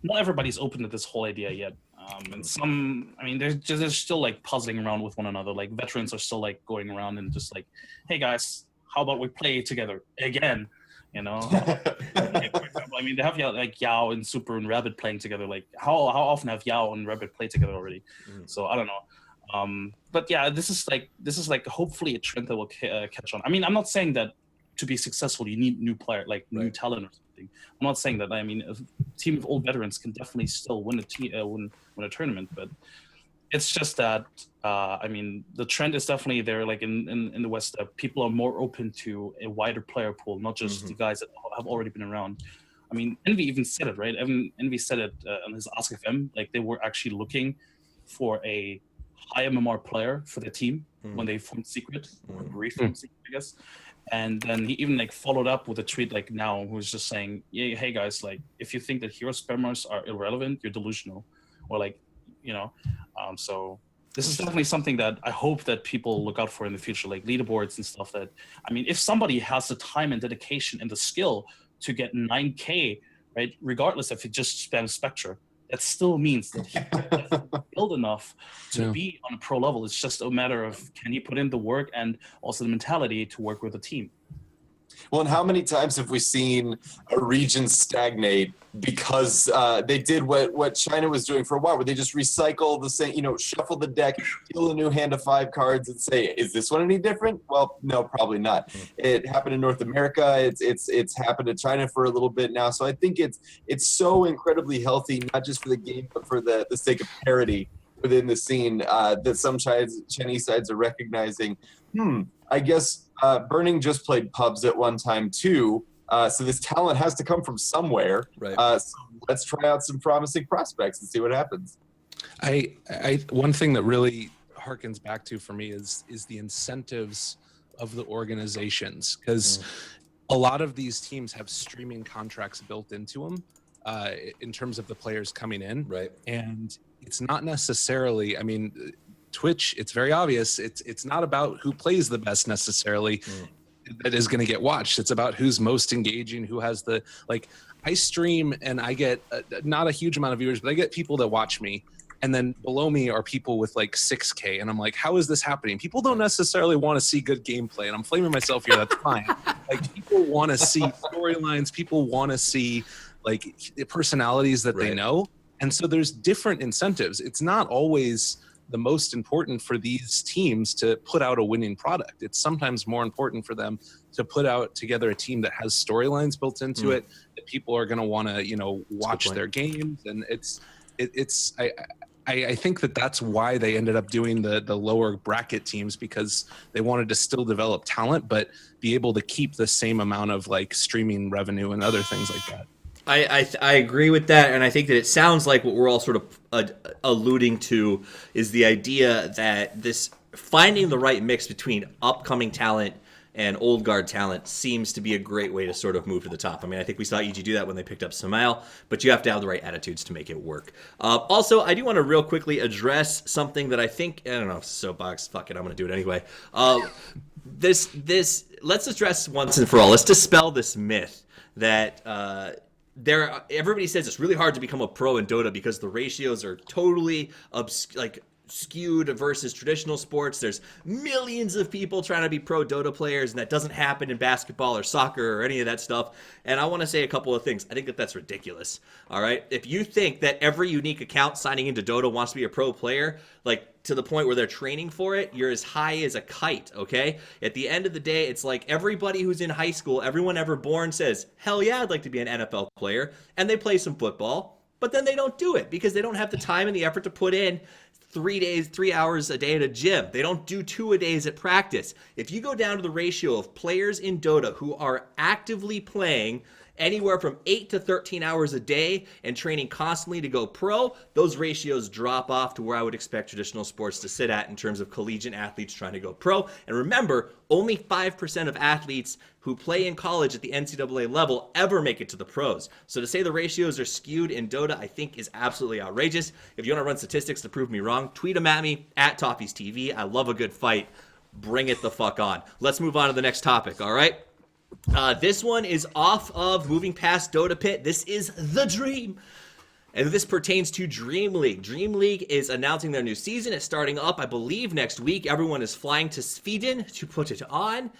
not everybody's open to this whole idea yet. And some, I mean, they're still like puzzling around with one another. Like veterans are still like going around and just like, hey guys, how about we play together again? Like, for example, I mean, they have like Yao and Super and Rabbit playing together. Like how often have Yao and Rabbit played together already? So I don't know. But yeah, this is like hopefully a trend that will catch on. I mean, I'm not saying that to be successful you need new player, like new talent or something. I'm not saying that. I mean, a team of old veterans can definitely still win a tournament, but it's just that I mean, the trend is definitely there. Like in the West, people are more open to a wider player pool, not just the guys that have already been around. I mean, Envy even said it, right? Envy said it on his Ask FM. Like they were actually looking for a high MMR player for their team when they formed Secret or reformed Secret, I guess. And then he even like followed up with a tweet like now, who's just saying, yeah, hey guys, like if you think that hero spammers are irrelevant, you're delusional, or like, so this is definitely something that I hope that people look out for in the future, like leaderboards and stuff. That, I mean, if somebody has the time and dedication and the skill to get 9K, right, regardless if it just spams Spectre, that still means that he build enough to be on a pro level. It's just a matter of, can he put in the work and also the mentality to work with a team? Well, and how many times have we seen a region stagnate because they did what China was doing for a while, where they just recycle the same, shuffle the deck, deal a new hand of 5 cards, and say, is this one any different? Well, no, probably not. It happened in North America. It's happened in China for a little bit now. So I think it's so incredibly healthy, not just for the game, but for the sake of parity within the scene, that some Chinese sides are recognizing, I guess Burning just played pubs at one time too, so this talent has to come from somewhere. Right. So let's try out some promising prospects and see what happens. I one thing that really harkens back to for me is the incentives of the organizations, because a lot of these teams have streaming contracts built into them in terms of the players coming in. Right. And it's not necessarily, I mean, Twitch, it's very obvious. It's not about who plays the best necessarily that is going to get watched. It's about who's most engaging, who has the, like, I stream and I get not a huge amount of viewers, but I get people that watch me. And then below me are people with like 6K. And I'm like, how is this happening? People don't necessarily want to see good gameplay. And I'm flaming myself here. That's fine. Like, people want to see storylines. People want to see like the personalities that they know. And so there's different incentives. It's not always the most important for these teams to put out a winning product. It's sometimes more important for them to put out together a team that has storylines built into it, that people are going to want to, you know, watch their games. And I think that's why they ended up doing the lower bracket teams, because they wanted to still develop talent, but be able to keep the same amount of like streaming revenue and other things like that. I agree with that, and I think that it sounds like what we're all sort of alluding to is the idea that this finding the right mix between upcoming talent and old guard talent seems to be a great way to sort of move to the top. I mean, I think we saw EG do that when they picked up Samael, but you have to have the right attitudes to make it work. Also, I do want to real quickly address something that I think, I don't know, soapbox, fuck it, I'm going to do it anyway. Let's address once and for all, let's dispel this myth that everybody says it's really hard to become a pro in Dota because the ratios are totally skewed versus traditional sports. There's millions of people trying to be pro Dota players, and that doesn't happen in basketball or soccer or any of that stuff. And I want to say a couple of things. I think that that's ridiculous. All right, if you think that every unique account signing into Dota wants to be a pro player, like to the point where they're training for it, you're as high as a kite. Okay, at the end of the day, it's like everybody who's in high school, everyone ever born says, hell yeah, I'd like to be an NFL player, and they play some football, but then they don't do it because they don't have the time and the effort to put in 3 hours a day at a gym. They don't do 2 a days at practice. If you go down to the ratio of players in Dota who are actively playing anywhere from 8 to 13 hours a day and training constantly to go pro, those ratios drop off to where I would expect traditional sports to sit at in terms of collegiate athletes trying to go pro. And remember, only 5% of athletes who play in college at the NCAA level ever make it to the pros. So to say the ratios are skewed in Dota, I think is absolutely outrageous. If you want to run statistics to prove me wrong, tweet them at me, at Toffees TV. I love a good fight. Bring it the fuck on. Let's move on to the next topic, all right? This one is off of moving past Dota Pit. This is the dream. And this pertains to Dream League. Dream League is announcing their new season. It's starting up, I believe, next week. Everyone is flying to Sweden to put it on.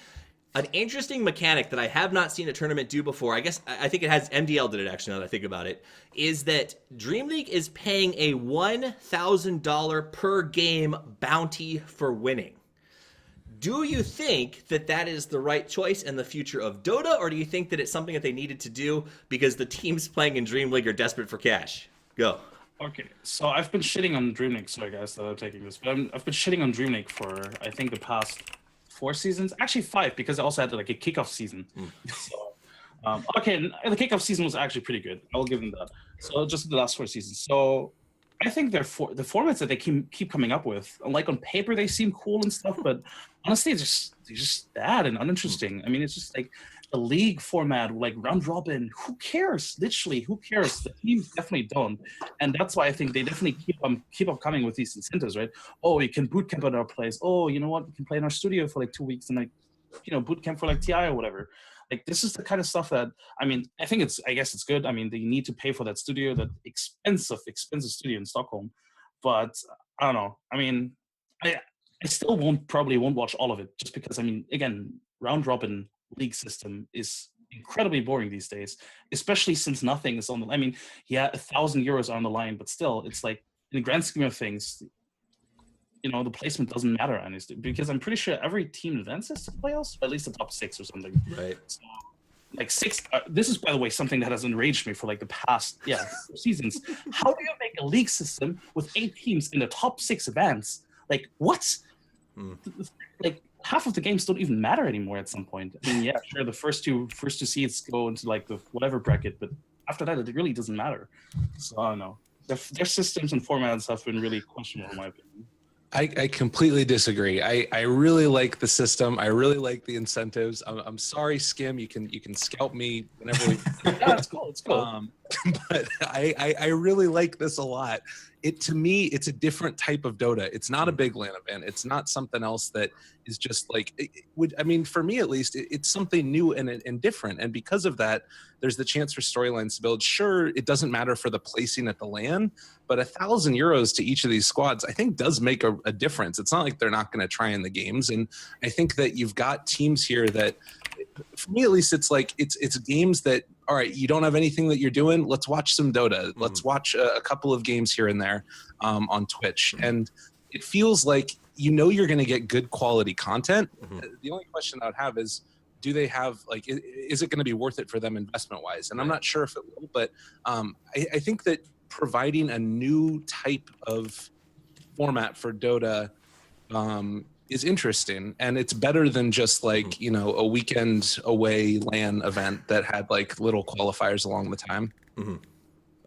An interesting mechanic that I have not seen a tournament do before, I think it has, MDL did it actually now that I think about it, is that Dream League is paying a $1,000 per game bounty for winning. Do you think that that is the right choice in the future of Dota, or do you think that it's something that they needed to do because the teams playing in Dream League are desperate for cash? Go. Okay, so I've been shitting on Dream League. Sorry, guys, that I'm taking this, but I've been shitting on Dream League for, I think, the past 4 seasons. Actually, 5, because I also had like a kickoff season. So, okay, the kickoff season was actually pretty good. I will give them that. So just the last 4 seasons. So I think the formats that they keep coming up with, like on paper, they seem cool and stuff, but honestly, they're just bad and uninteresting. I mean, it's just like the league format, like round robin. Who cares? Literally, who cares? The teams definitely don't, and that's why I think they definitely keep up coming with these incentives, right? Oh, you can boot camp at our place. Oh, you know what? We can play in our studio for like 2 weeks and like, you know, boot camp for like TI or whatever. Like, this is the kind of stuff that, I mean, I guess it's good. I mean, they need to pay for that studio, that expensive studio in Stockholm. But I don't know. I mean, I still probably won't watch all of it, just because, I mean, again, round robin league system is incredibly boring these days, especially since nothing is on the, I mean, yeah, €1,000 are on the line, but still, it's like, in the grand scheme of things, you know, the placement doesn't matter, honestly, because I'm pretty sure every team advances to playoffs, or at least the top 6 or something. Right. So, like 6. This is, by the way, something that has enraged me for like the past seasons. How do you make a league system with 8 teams in the top 6 advance? Like, what? Like, half of the games don't even matter anymore at some point. I mean, yeah, sure, the first two seeds go into like the whatever bracket, but after that, it really doesn't matter. So I don't know. Their systems and formats have been really questionable, in my opinion. I completely disagree. I really like the system. I really like the incentives. I'm sorry, Skim. You can scalp me whenever. Yeah, it's cool. It's cool. But I really like this a lot. To me, it's a different type of Dota. It's not a big LAN event. It's not something else that is just like I mean, for me at least, it's something new and different. And because of that, there's the chance for storylines to build. Sure, it doesn't matter for the placing at the LAN, but €1,000 to each of these squads, I think, does make a difference. It's not like they're not going to try in the games. And I think that you've got teams here that, for me at least, it's like it's games that, all right, you don't have anything that you're doing, let's watch some Dota. Let's watch a couple of games here and there on Twitch. And it feels like you're going to get good quality content. The only question I would have is, do they have, like, is it going to be worth it for them investment wise? And I'm not sure if it will, but I think that providing a new type of format for Dota is interesting, and it's better than just like a weekend away LAN event that had like little qualifiers along the time.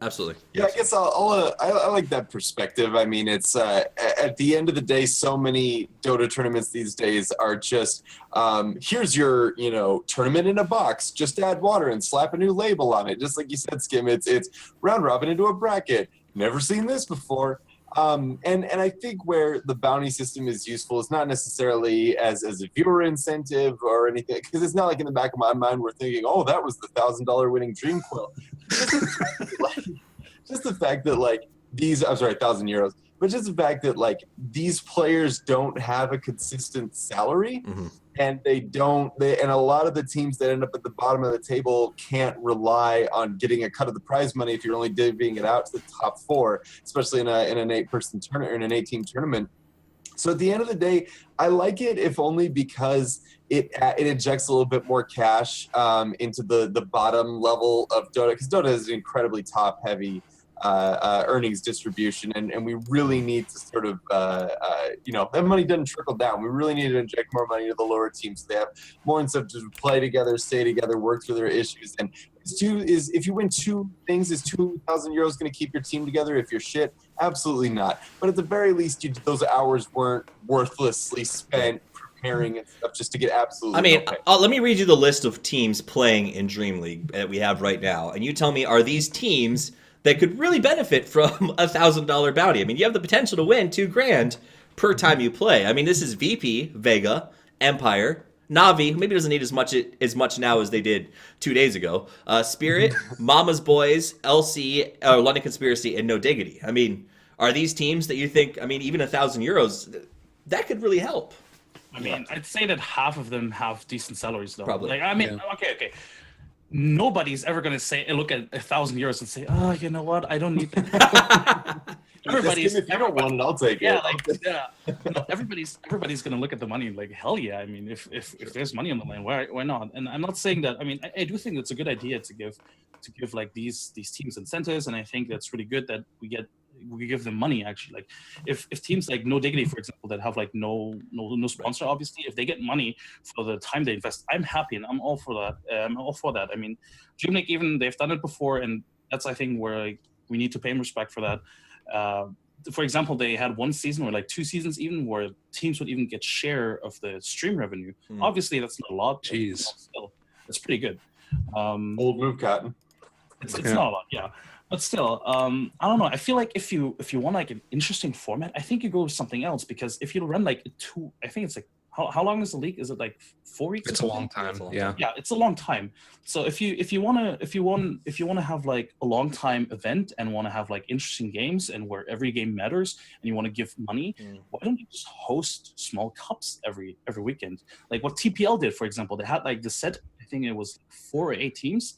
Absolutely. Yeah, I guess I like that perspective. I mean, it's at the end of the day, so many Dota tournaments these days are just here's your tournament in a box. Just add water and slap a new label on it. Just like you said, Skim. It's round robin into a bracket. Never seen this before. And I think where the bounty system is useful is not necessarily as a viewer incentive or anything, because it's not like in the back of my mind we're thinking, oh, that was the $1,000 winning dream quill. Just the fact that like these, I'm sorry, €1,000, but just the fact that like these players don't have a consistent salary. And and a lot of the teams that end up at the bottom of the table can't rely on getting a cut of the prize money if you're only divvying it out to the top four, especially in an 8-person tournament or in an 8-team tournament. So at the end of the day, I like it, if only because it injects a little bit more cash into the bottom level of Dota, because Dota is an incredibly top-heavy earnings distribution, and we really need to sort of that money doesn't trickle down. We really need to inject more money to the lower teams so they have more incentive to play together, stay together, work through their issues. And if you win 2 things, is €2,000 going to keep your team together? If you're shit, absolutely not. But at the very least, those hours weren't worthlessly spent preparing and stuff just to get absolutely. I mean, let me read you the list of teams playing in Dream League that we have right now, and you tell me, are these teams that could really benefit from a $1,000 bounty? I mean, you have the potential to win $2,000 per time you play. I mean, this is VP, Vega, Empire, Navi, who maybe doesn't need as much now as they did 2 days ago, Spirit, Mama's Boys, LC, London Conspiracy, and No Diggity. I mean, are these teams that you think, I mean, even €1,000, that could really help? I mean, I'd say that half of them have decent salaries, though. Probably. Like, I mean, okay. Nobody's ever going to say, look at €1,000 and say, oh, you know what? I don't need that. If you don't want it, I'll take it. Everybody's going to look at the money like, hell yeah. I mean, if there's money on the line, why not? And I'm not saying that. I mean, I do think it's a good idea to give like these teams incentives, and I think that's really good that we give them money. Actually, like if teams like No Diggity, for example, that have like no sponsor, obviously, if they get money for the time they invest, I'm happy and I'm all for that. I mean, Dream League, even they've done it before, and that's, I think, where like, we need to pay them respect for that. For example, they had 1 season or like 2 seasons even where teams would even get share of the stream revenue. Obviously, that's not a lot. Jeez, still, that's pretty good. Old move, Cotton. It's not a lot, yeah. But still, I don't know. I feel like if you want like an interesting format, I think you go with something else, because if you run like I think it's like how long is the league? Is it like 4 weeks? It's a long time. Yeah. Yeah, it's a long time. So if you want to have like a long time event and want to have like interesting games and where every game matters and you want to give money, why don't you just host small cups every weekend? Like what TPL did, for example. They had like the set. I think it was 4 or 8 teams.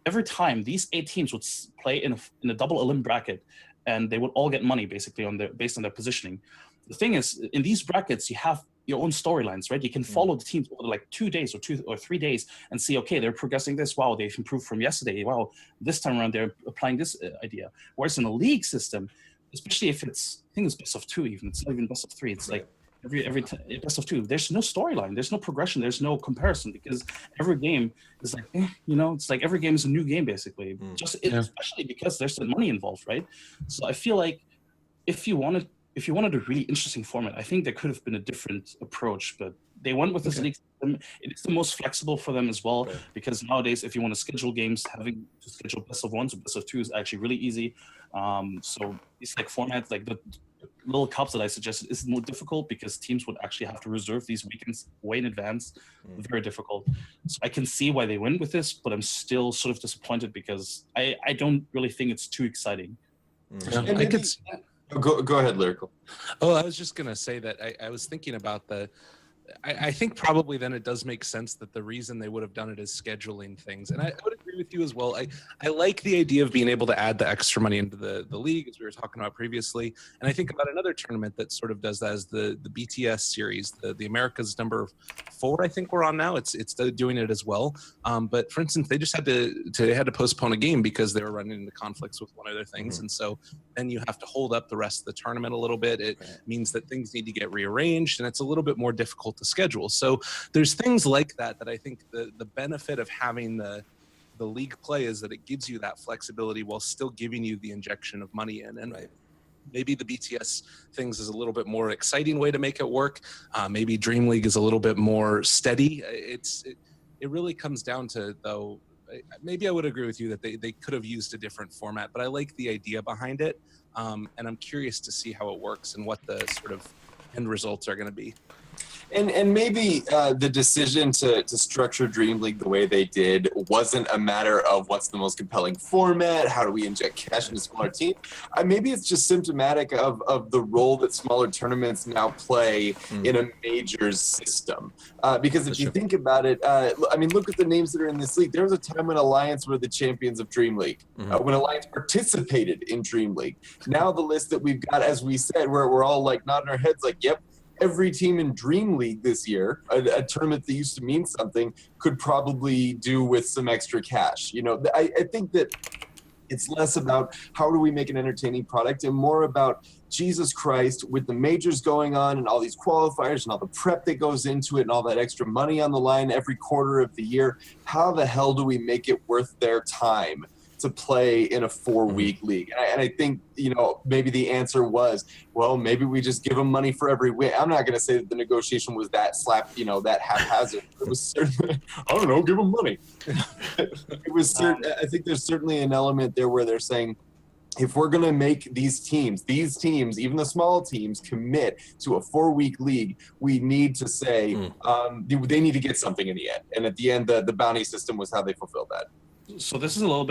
Every time these 8 teams would play in a double elim bracket, and they would all get money basically based on their positioning. The thing is, in these brackets, you have your own storylines, right? You can follow the teams over like 2 days or 2 or 3 days and see, okay, they're progressing this. Wow, they've improved from yesterday. Wow, this time around they're applying this idea. Whereas in a league system, especially if it's, I think it's best of 2 even. It's not even best of 3. It's like every best of 2. There's no storyline. There's no progression. There's no comparison, because every game is like, it's like every game is a new game basically. Especially because there's the money involved, right? So I feel like if you want if you wanted a really interesting format, I think there could have been a different approach, but they went with this league system. It's the most flexible for them as well, because nowadays, if you want to schedule games, having to schedule best of ones or best of two is actually really easy. So it's like formats like the little cups that I suggested is more difficult because teams would actually have to reserve these weekends way in advance. Very difficult. So I can see why they went with this, but I'm still sort of disappointed because I don't really think it's too exciting. Yeah, I could. Go ahead, Lyrical. Oh, I was just gonna say that I was thinking about I think probably then it does make sense that the reason they would have done it is scheduling things. And I would agree with you as well. I like the idea of being able to add the extra money into the league, as we were talking about previously. And I think about another tournament that sort of does that as the BTS series, the America's number 4, I think we're on now. It's doing it as well. But for instance, they just had to postpone a game because they were running into conflicts with one of their things. And so then you have to hold up the rest of the tournament a little bit. It means that things need to get rearranged, and it's a little bit more difficult to schedule. So there's things like that I think the benefit of having the league play is that it gives you that flexibility while still giving you the injection of money in. And maybe the BTS things is a little bit more exciting way to make it work. Maybe Dream League is a little bit more steady. It really comes down to, though, maybe I would agree with you that they could have used a different format, but I like the idea behind it. And I'm curious to see how it works and what the sort of end results are going to be. And maybe the decision to structure Dream League the way they did wasn't a matter of what's the most compelling format, how do we inject cash into smaller teams. Maybe it's just symptomatic of the role that smaller tournaments now play in a majors system. Because if you think about it, I mean, look at the names that are in this league. There was a time when Alliance were the champions of Dream League, when Alliance participated in Dream League. Now the list that we've got, as we said, we're all like nodding our heads like, yep, every team in Dream League this year, a tournament that used to mean something, could probably do with some extra cash. You know, I think that it's less about how do we make an entertaining product and more about, Jesus Christ, with the majors going on and all these qualifiers and all the prep that goes into it and all that extra money on the line every quarter of the year, how the hell do we make it worth their time to play in a 4-week league? And I think, you know, maybe the answer was, well, maybe we just give them money for every win. I'm not going to say that the negotiation was that that haphazard. It was certainly, I don't know, give them money. It was certain. I think there's certainly an element there where they're saying, if we're going to make these teams, even the small teams, commit to a 4-week league, we need to say they need to get something in the end. And at the end, the bounty system was how they fulfilled that. So this is a little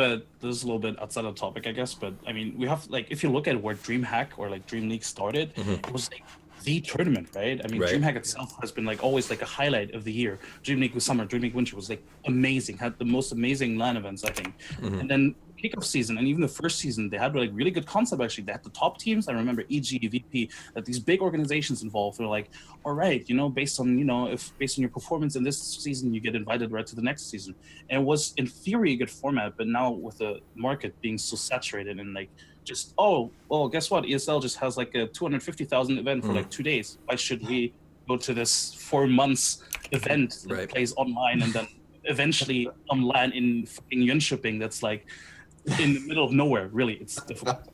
bit outside of the topic, I guess, but I mean, we have, like, if you look at where DreamHack or like Dream League started, it was like the tournament, right? I mean, DreamHack itself has been like always like a highlight of the year. Dream League with summer, Dream League winter was like amazing, had the most amazing LAN events, I think. And then kickoff season and even the first season, they had like really good concept. Actually, they had the top teams. I remember EG, VP, that these big organizations involved. They're like, all right, you know, based on your performance in this season, you get invited right to the next season. And it was in theory a good format, but now with the market being so saturated and like just, oh, well, guess what? ESL just has like a 250,000 event for like 2 days. Why should we go to this 4 months event that plays online and then eventually online in fucking Jönköping that's like in the middle of nowhere? Really, it's difficult.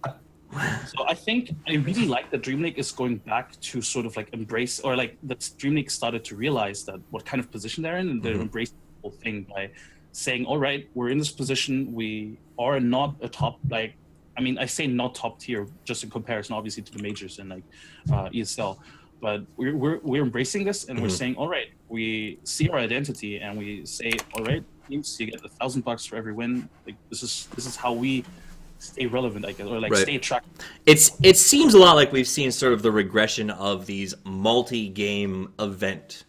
So I think I really like that Dream League is going back to sort of like embrace, or like that Dream League started to realize that what kind of position they're in, and they're embracing the whole thing by saying, all right, we're in this position, we are not a top, like, I mean, I say not top tier just in comparison obviously to the majors and like ESL, but we're embracing this and we're saying, all right, we see our identity and we say, all right, teams, you get $1,000 for every win. Like this is how we stay relevant, I guess, or like stay attractive. It seems a lot like we've seen sort of the regression of these multi-game event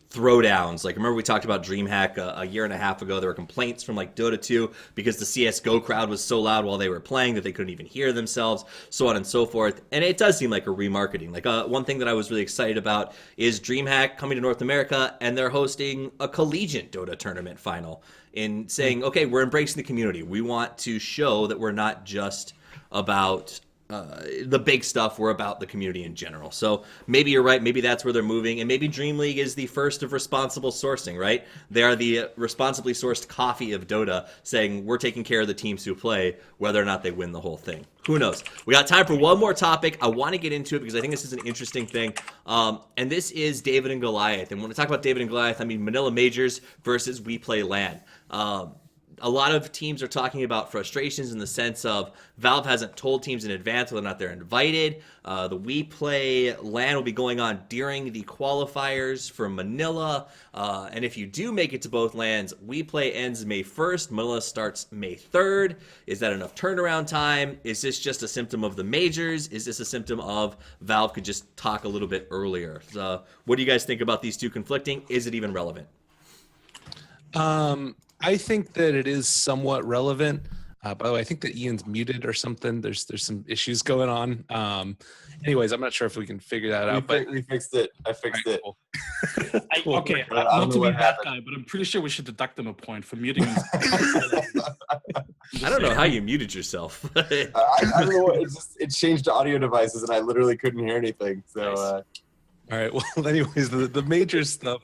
throwdowns. Like, remember we talked about DreamHack a year and a half ago. There were complaints from like Dota 2 because the CSGO crowd was so loud while they were playing that they couldn't even hear themselves, so on and so forth. And it does seem like a remarketing. Like one thing that I was really excited about is DreamHack coming to North America, and they're hosting a collegiate Dota tournament final in saying, okay, we're embracing the community. We want to show that we're not just about the big stuff were about the community in general. So maybe you're right. Maybe that's where they're moving. And maybe Dream League is the first of responsible sourcing, right? They are the responsibly sourced coffee of Dota, saying we're taking care of the teams who play, whether or not they win the whole thing. Who knows? We got time for one more topic. I want to get into it because I think this is an interesting thing. And this is David and Goliath. And when we talk about David and Goliath, I mean Manila Majors versus We Play LAN. A lot of teams are talking about frustrations in the sense of Valve hasn't told teams in advance whether or not they're invited. The We Play LAN will be going on during the qualifiers for Manila. And if you do make it to both LANs, We Play ends May 1st. Manila starts May 3rd. Is that enough turnaround time? Is this just a symptom of the majors? Is this a symptom of Valve could just talk a little bit earlier? So what do you guys think about these two conflicting? Is it even relevant? I think that it is somewhat relevant. By the way, I think that Ian's muted or something. There's some issues going on. Anyways, I'm not sure if we can figure that out. But We fixed it. I fixed it. Cool. Okay, I don't not know to be what that happened. guy, but I'm pretty sure we should deduct them a point for muting him. I don't know how you muted yourself. I don't know what, it changed audio devices and I literally couldn't hear anything. So All right. Well, anyways, the major stuff.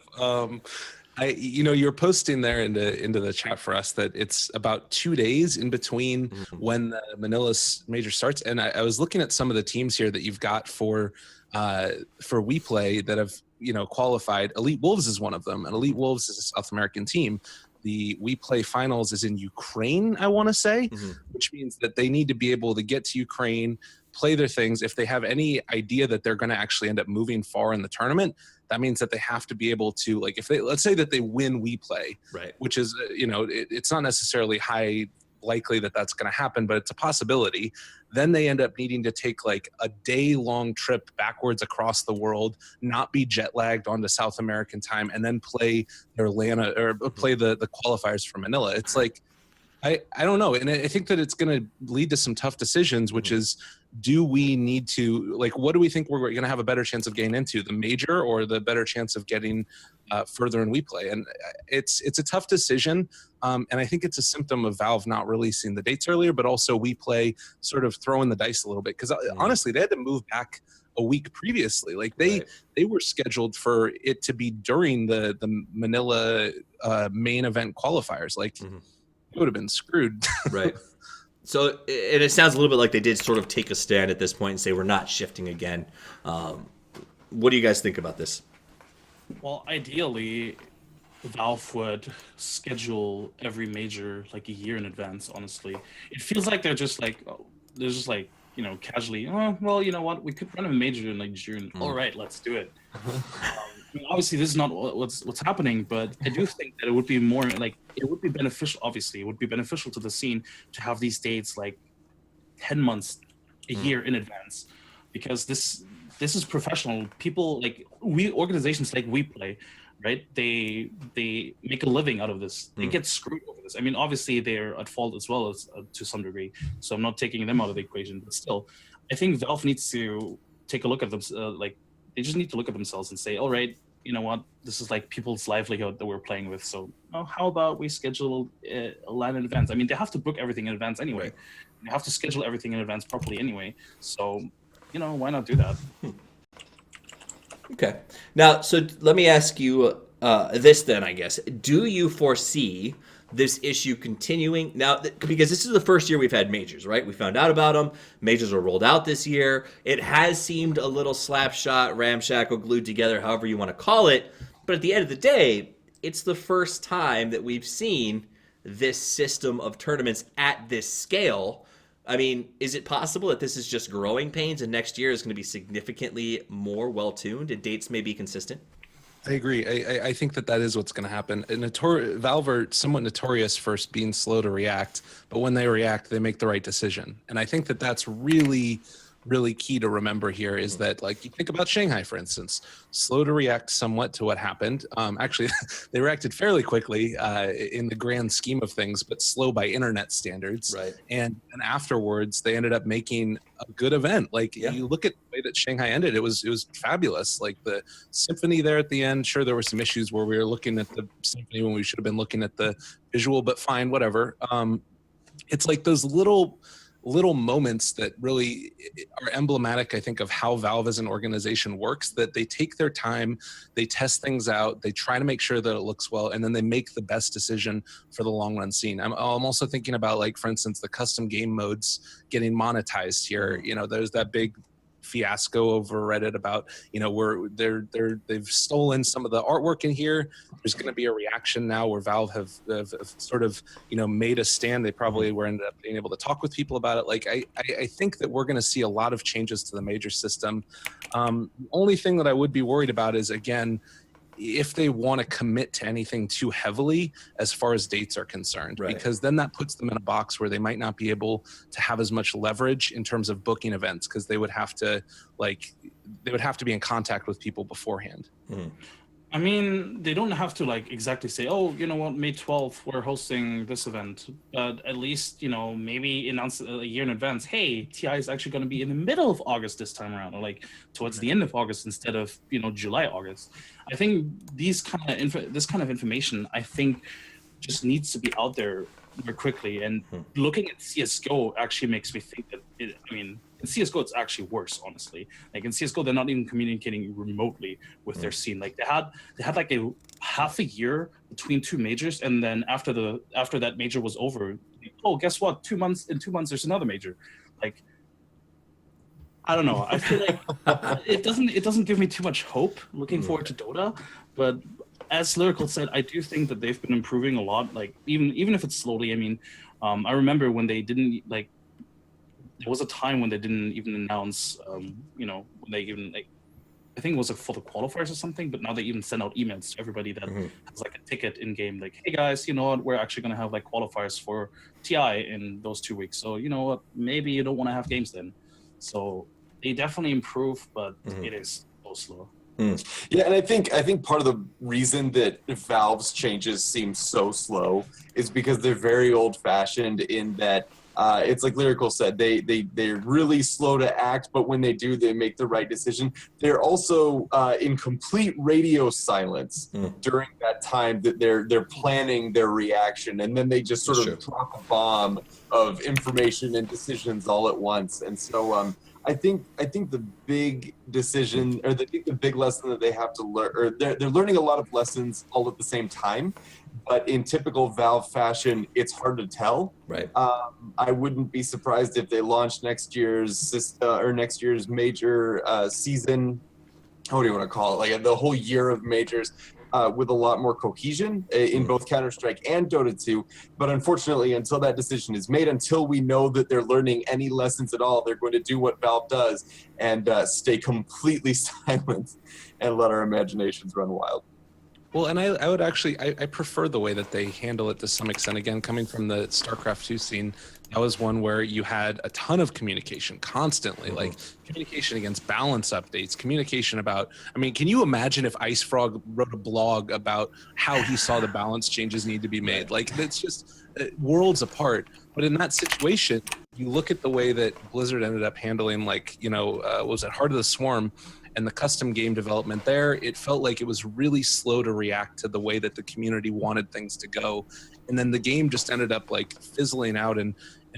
You're posting there into the chat for us that it's about 2 days in between when the Manila major starts, and I was looking at some of the teams here that you've got for We Play that have qualified. Elite Wolves is one of them, and Elite Wolves is a South American team. The We Play finals is in Ukraine, I want to say, which means that they need to be able to get to Ukraine, play their things. If they have any idea that they're going to actually end up moving far in the tournament, that means that they have to be able to, like, if they, let's say that they win We Play, right, which is, it's not necessarily high likely that that's going to happen, but it's a possibility. Then they end up needing to take like a day-long trip backwards across the world, not be jet lagged onto South American time, and then play their LAN or play the qualifiers for Manila. It's like, I don't know. And I think that it's going to lead to some tough decisions, which is, do we need to, like, what do we think we're going to have a better chance of getting into, the major or the better chance of getting further in We Play? And it's a tough decision. And I think it's a symptom of Valve not releasing the dates earlier, but also We Play sort of throwing the dice a little bit. Because honestly, they had to move back a week previously. Like they were scheduled for it to be during the Manila main event qualifiers. Like, it would have been screwed. Right. So and it sounds a little bit like they did sort of take a stand at this point and say we're not shifting again. What do you guys think about this? Well, ideally, Valve would schedule every major like a year in advance. Honestly, it feels like they're just like casually. Oh, well, you know what? We could run a major in like June. All right, let's do it. I mean, obviously, this is not what's happening, but I do think that it would be more like it would be beneficial. Obviously, it would be beneficial to the scene to have these dates like 10 months, a year in advance, because this is professional. People like organizations like We Play, right? They make a living out of this. They get screwed over this. I mean, obviously they're at fault as well as to some degree. So I'm not taking them out of the equation, but still, I think Valve needs to take a look at them. They just need to look at themselves and say, all right, you know what? This is like people's livelihood that we're playing with. So how about we schedule a LAN in advance? I mean, they have to book everything in advance anyway. Right. They have to schedule everything in advance properly anyway. So, why not do that? Okay. Now, so let me ask you this then, I guess. Do you foresee this issue continuing? Now, because this is the first year we've had majors, right? We found out about them. Majors were rolled out this year. It has seemed a little slapshot, ramshackle, glued together, however you want to call it. But at the end of the day, it's the first time that we've seen this system of tournaments at this scale. I mean, is it possible that this is just growing pains and next year is going to be significantly more well-tuned and dates may be consistent? I agree. I think that is what's going to happen. Valve are somewhat notorious for being slow to react, but when they react, they make the right decision. And I think that that's really, really key to remember here is that, like, you think about Shanghai, for instance, slow to react somewhat to what happened. Actually, they reacted fairly quickly in the grand scheme of things, but slow by internet standards. Right. And afterwards, they ended up making a good event. Like, you look at the way that Shanghai ended, it was fabulous. Like the symphony there at the end, sure, there were some issues where we were looking at the symphony when we should have been looking at the visual, but fine, whatever. It's like those little little moments that really are emblematic, I think, of how Valve as an organization works, that they take their time, they test things out, they try to make sure that it looks well, and then they make the best decision for the long run scene. I'm also thinking about, like, for instance, the custom game modes getting monetized here. You know, there's that big fiasco over Reddit about, you know, they've stolen some of the artwork in here. There's going to be a reaction now where Valve have sort of, you know, made a stand. They probably were ended up being able to talk with people about it. Like, I think that we're going to see a lot of changes to the major system. The only thing that I would be worried about is, again, if they want to commit to anything too heavily as far as dates are concerned, because then that puts them in a box where they might not be able to have as much leverage in terms of booking events, because they would have to be in contact with people beforehand. I mean, they don't have to like exactly say, oh, you know what, May 12th, we're hosting this event. But at least, you know, maybe announce a year in advance, hey, TI is actually going to be in the middle of August this time around, or like towards the end of August instead of, you know, July, August. I think this kind of information, I think, just needs to be out there more quickly. And looking at CSGO actually makes me think that, in CSGO, it's actually worse, honestly. Like in CSGO, they're not even communicating remotely with their scene. Like they had like a half a year between two majors, and then after that major was over, oh, guess what? 2 months, in 2 months, there's another major. Like, I don't know. I feel like it doesn't give me too much hope looking forward to Dota. But as Lyrical said, I do think that they've been improving a lot. Like even if it's slowly. I mean, I remember when they didn't like. There was a time when they didn't even announce, you know, when they even like, I think it was for the qualifiers or something, but now they even send out emails to everybody that has like a ticket in game, like, hey guys, you know what, we're actually going to have like qualifiers for TI in those 2 weeks. So, you know what, maybe you don't want to have games then. So they definitely improve, but it is so slow. Yeah, and I think part of the reason that Valve's changes seem so slow is because they're very old-fashioned in that it's like Lyrical said, they're really slow to act, but when they do, they make the right decision. They're also in complete radio silence during that time that they're planning their reaction, and then they just sort of drop a bomb of information and decisions all at once. And so I think the big decision, or the big lesson that they have to learn, or they're learning a lot of lessons all at the same time, but in typical Valve fashion, it's hard to tell. Right. I wouldn't be surprised if they launched next year's major season. What do you want to call it? Like the whole year of majors. With a lot more cohesion in both Counter-Strike and Dota 2. But unfortunately, until that decision is made, until we know that they're learning any lessons at all, they're going to do what Valve does and stay completely silent and let our imaginations run wild. Well, and I would actually, I prefer the way that they handle it to some extent. Again, coming from the StarCraft 2 scene, that was one where you had a ton of communication constantly, like communication against balance updates, communication about, I mean, can you imagine if Ice Frog wrote a blog about how he saw the balance changes need to be made? Like, it's just worlds apart. But in that situation, you look at the way that Blizzard ended up handling, like, you know, what was it, Heart of the Swarm, and the custom game development there, it felt like it was really slow to react to the way that the community wanted things to go. And then the game just ended up like fizzling out and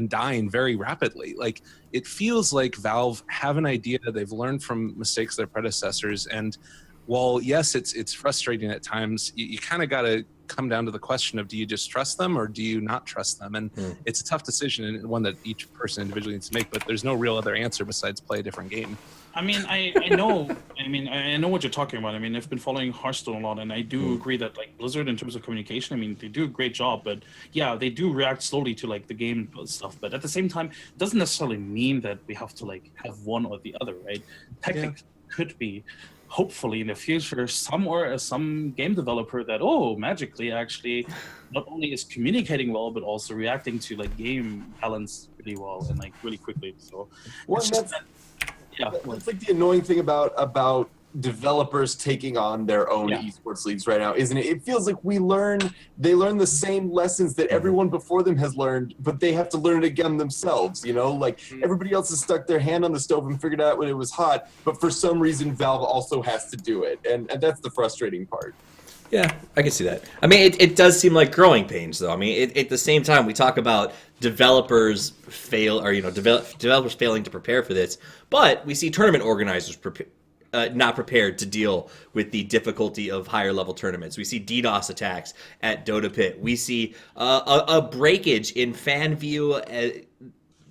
dying very rapidly. Like, it feels like Valve have an idea, they've learned from mistakes of their predecessors. And while yes, it's frustrating at times, you kind of got to come down to the question of, do you just trust them or do you not trust them? And it's a tough decision, and one that each person individually needs to make, but there's no real other answer besides play a different game. I mean, I know what you're talking about. I mean, I've been following Hearthstone a lot, and I do agree that like Blizzard, in terms of communication, I mean, they do a great job, but yeah, they do react slowly to like the game stuff. But at the same time, it doesn't necessarily mean that we have to like have one or the other, right? Technically, could be, hopefully in the future, some game developer that magically actually not only is communicating well, but also reacting to like game balance really well and like really quickly. So it's just that. Yeah, that's like the annoying thing about developers taking on their own esports leagues right now, isn't it? It feels like they learn the same lessons that everyone before them has learned, but they have to learn it again themselves, you know? Like, everybody else has stuck their hand on the stove and figured out when it was hot, but for some reason Valve also has to do it, and that's the frustrating part. Yeah, I can see that. I mean, it does seem like growing pains, though. I mean, at the same time, we talk about developers developers failing to prepare for this, but we see tournament organizers not prepared to deal with the difficulty of higher level tournaments. We see DDoS attacks at Dota Pit. We see a breakage in fan view,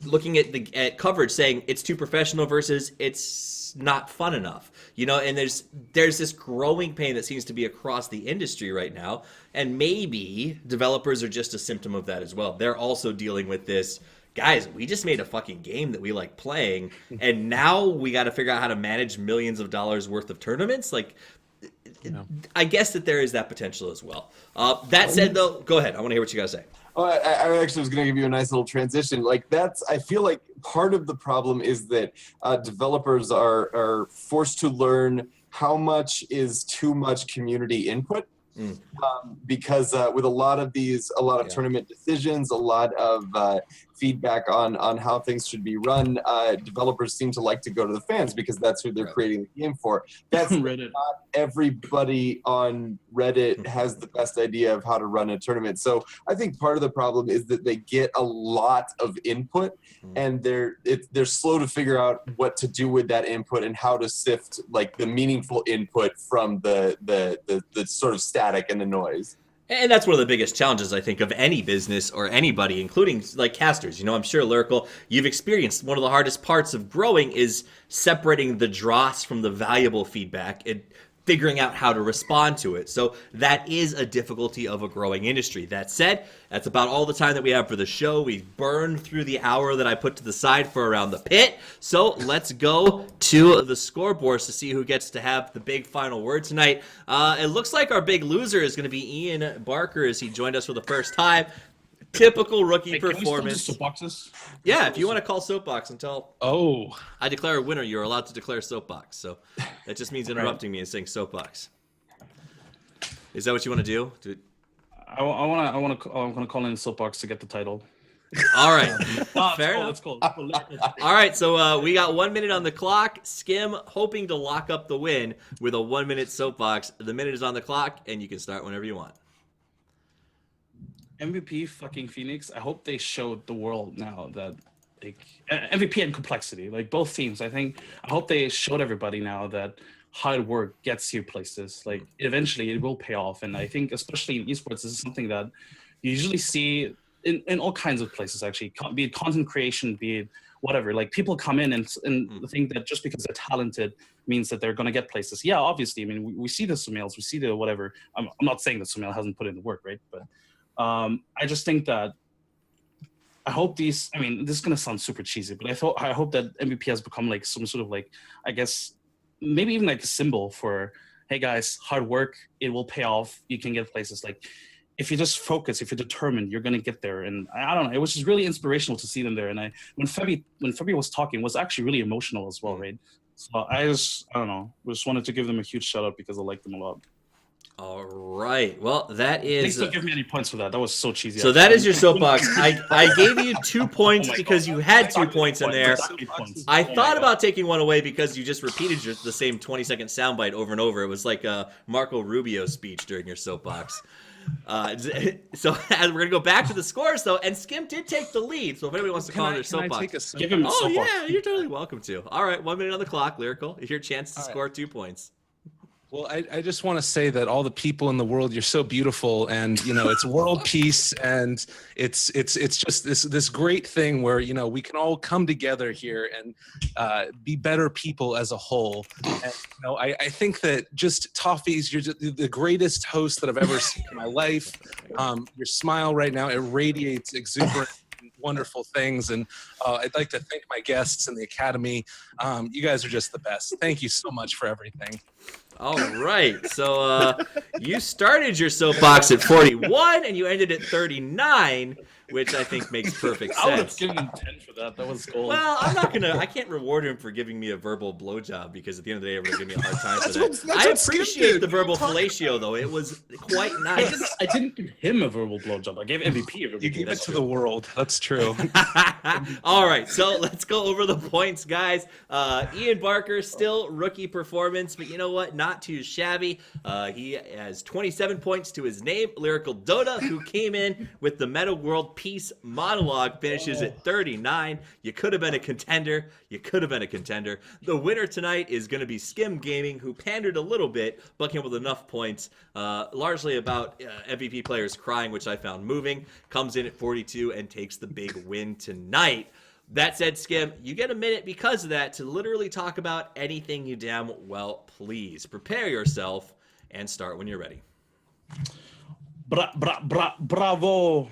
looking at coverage saying it's too professional versus it's not fun enough. And there's this growing pain that seems to be across the industry right now, and maybe developers are just a symptom of that as well. They're also dealing with this. Guys, we just made a fucking game that we like playing, and now we got to figure out how to manage millions of dollars worth of tournaments. Like, I guess that there is that potential as well. That said, though, go ahead. I want to hear what you guys say. Oh, I actually was going to give you a nice little transition. I feel like part of the problem is that developers are forced to learn how much is too much community input. Because with a lot of tournament decisions, a lot of feedback on how things should be run, developers seem to like to go to the fans because that's who they're creating the game for. That's Reddit. Not everybody on Reddit has the best idea of how to run a tournament. So I think part of the problem is that they get a lot of input and they're slow to figure out what to do with that input and how to sift like the meaningful input from the sort of static and the noise. And that's one of the biggest challenges, I think, of any business or anybody, including like casters. I'm sure, Lyrical, you've experienced one of the hardest parts of growing is separating the dross from the valuable feedback and figuring out how to respond to it. So that is a difficulty of a growing industry. That said, that's about all the time that we have for the show. We've burned through the hour that I put to the side for Around the Pit. So let's go to the scoreboards to see who gets to have the big final word tonight. It looks like our big loser is going to be IanBarker as he joined us for the first time. Typical rookie performance. Can we still do soapboxes? Yeah, if you want to call soapbox until I declare a winner, you're allowed to declare soapbox. So that just means interrupting me and saying soapbox. Is that what you want to do? I want to call in soapbox to get the title. All right. Fair enough. That's cool. All right, so we got 1 minute on the clock. Skim hoping to lock up the win with a 1 minute soapbox. The minute is on the clock, and you can start whenever you want. MVP fucking Phoenix. I hope they showed the world now that MVP and complexity, like both teams. I hope they showed everybody now that hard work gets you places. Like eventually it will pay off. And I think especially in esports, this is something that you usually see in all kinds of places, actually, be it content creation, be it whatever. Like people come in and think that just because they're talented means that they're going to get places. Yeah, obviously. I mean, we see the Sumails, we see the whatever. I'm not saying that Sumail hasn't put in the work, right? But I just think that I hope this is going to sound super cheesy, but I hope that MVP has become like some sort of like, I guess, maybe even like a symbol for, hey guys, hard work, it will pay off. You can get places. Like if you just focus, if you're determined, you're going to get there. And I don't know, it was just really inspirational to see them there. And when Febby was talking, it was actually really emotional as well, right? So I don't know, just wanted to give them a huge shout out because I like them a lot. All right. Well, that is. Please don't give me any points for that. That was so cheesy. So that is your soapbox. I gave you 2 points because you had 2 points in there. I thought about taking one away because you just repeated the same 20-second soundbite over and over. It was like a Marco Rubio speech during your soapbox. So we're gonna go back to the scores though, and Skim did take the lead. So if anybody wants to call in their soapbox, give him a soapbox. Yeah, you're totally welcome to. All right, 1 minute on the clock, Lyrical. It's your chance to score 2 points. Well, I just want to say that all the people in the world, you're so beautiful, and it's world peace, and it's just this great thing where we can all come together here and be better people as a whole. And I think that just Toffees, you're just the greatest host that I've ever seen in my life. Your smile right now, it radiates exuberant, wonderful things, and I'd like to thank my guests in the Academy. You guys are just the best. Thank you so much for everything. All right, so you started your soapbox at 41 and you ended at 39. which I think makes perfect I would have sense. given him 10 for that. That was gold. Well, I can't reward him for giving me a verbal blowjob because at the end of the day, everyone's giving me a hard time for That's that. what I Skim appreciate did. the verbal What are you fellatio, though. It was quite nice. I didn't give him a verbal blowjob. I gave MVP a verbal You gave it blowjob. to the world. That's true. All right, so let's go over the points, guys. IanBarker, still rookie performance, but you know what? Not too shabby. He has 27 points to his name. Lyrical Dota, who came in with the Meta World Peace monologue, finishes at 39. You could have been a contender. You could have been a contender. The winner tonight is going to be Skim Gaming, who pandered a little bit, but came with enough points, largely about MVP players crying, which I found moving. Comes in at 42 and takes the big win tonight. That said, Skim, you get a minute because of that to literally talk about anything you damn well please. Prepare yourself and start when you're ready. Bravo.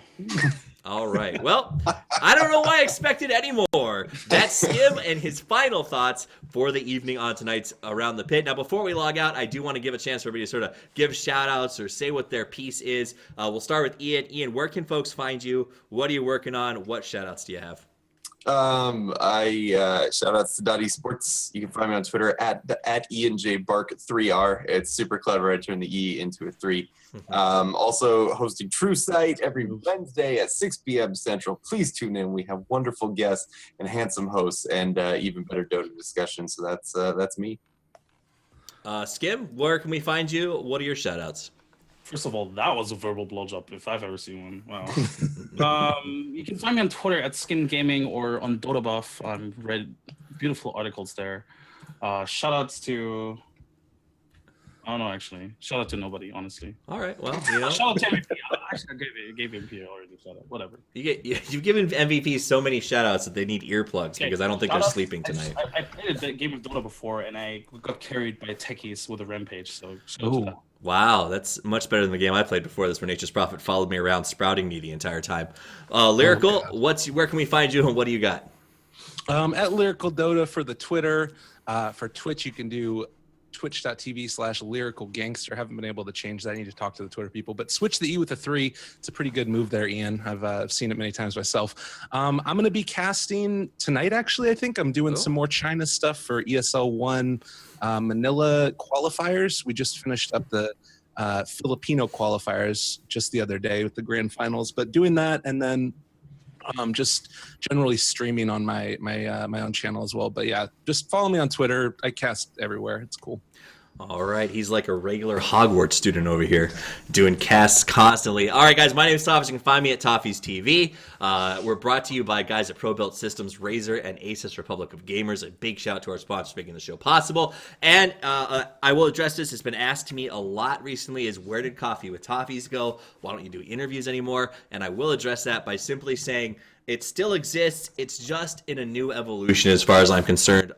All right. Well, I don't know why I expected any more. That's Skim and his final thoughts for the evening on tonight's Around the Pit. Now, before we log out, I do want to give a chance for everybody to sort of give shout-outs or say what their piece is. We'll start with Ian. Ian, where can folks find you? What are you working on? What shout-outs do you have? I shout outs to Dot Esports. You can find me on Twitter at IanJBark3R. It's super clever. I turned the E into a 3. Also hosting True Sight every Wednesday at 6 p.m. Central. Please tune in. We have wonderful guests and handsome hosts and even better Dota discussion. So that's me. Skim, where can we find you? What are your shout-outs? First of all, that was a verbal blowjob if I've ever seen one. Wow. You can find me on Twitter at Skim Gaming or on Dota Buff. I've read beautiful articles there. Shoutouts to... I don't know, actually. Shout out to nobody, honestly. All right. Well, you know. Shout out to MVP. Actually, I gave MVP already. Shout out. Whatever. You've given MVP so many shout-outs that they need earplugs because I don't think they're sleeping tonight. I played a game of Dota before, and I got carried by techies with a rampage, so shout out to that. Wow, that's much better than the game I played before this, where Nature's Prophet followed me around, sprouting me the entire time. Lyrical, where can we find you, and what do you got? At Lyrical Dota for the Twitter. For Twitch, you can do twitch.tv/lyricalgangster. Haven't been able to change that. I need to talk to the Twitter people, but switch the E with a 3. It's a pretty good move there, Ian. I've seen it many times myself. I'm going to be casting tonight, actually. I think I'm doing some more China stuff for ESL 1 Manila qualifiers. We just finished up the Filipino qualifiers just the other day with the grand finals, but doing that and then just generally streaming on my own channel as well. But yeah, just follow me on Twitter. I cast everywhere. It's cool. All right, he's like a regular Hogwarts student over here, doing casts constantly. All right, guys, my name is Toffees. You can find me at Toffees TV. We're brought to you by guys at Pro Built Systems, Razer, and Asus Republic of Gamers. A big shout out to our sponsors for making the show possible. And I will address this. It's been asked to me a lot recently is where did Coffee with Toffees go? Why don't you do interviews anymore? And I will address that by simply saying it still exists. It's just in a new evolution as far as I'm concerned.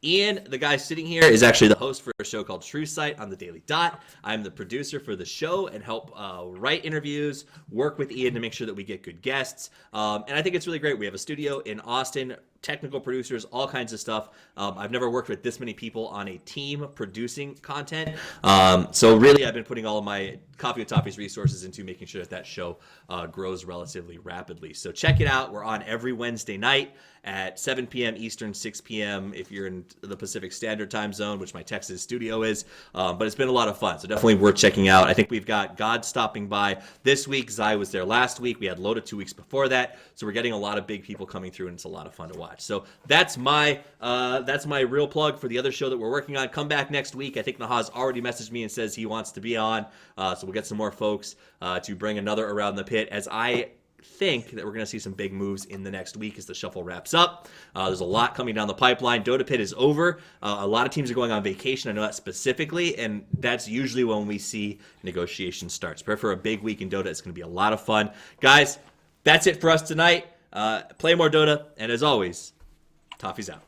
Ian, the guy sitting here, is actually the host for a show called True Sight on the Daily Dot. I'm the producer for the show and help write interviews, work with Ian to make sure that we get good guests. And I think it's really great. We have a studio in Austin, technical producers, all kinds of stuff. I've never worked with this many people on a team producing content. So really, I've been putting all of my Coffee with Toffees resources into making sure that that show grows relatively rapidly. So check it out. We're on every Wednesday night at 7 p.m. Eastern, 6 p.m. if you're in the Pacific Standard Time Zone, which my Texas studio is. But it's been a lot of fun, so definitely worth checking out. I think we've got God stopping by this week. Zai was there last week. We had Loda 2 weeks before that. So we're getting a lot of big people coming through, and it's a lot of fun to watch. So that's my real plug for the other show that we're working on. Come back next week. I think Nahaz already messaged me and says he wants to be on. So we'll get some more folks to bring another Around the Pit, as I think that we're going to see some big moves in the next week as the shuffle wraps up. There's a lot coming down the pipeline. Dota Pit is over. A lot of teams are going on vacation. I know that specifically, and that's usually when we see negotiation starts. Prepare for a big week in Dota. It's going to be a lot of fun. Guys, that's it for us tonight. Play more Dota, and as always, Toffees out.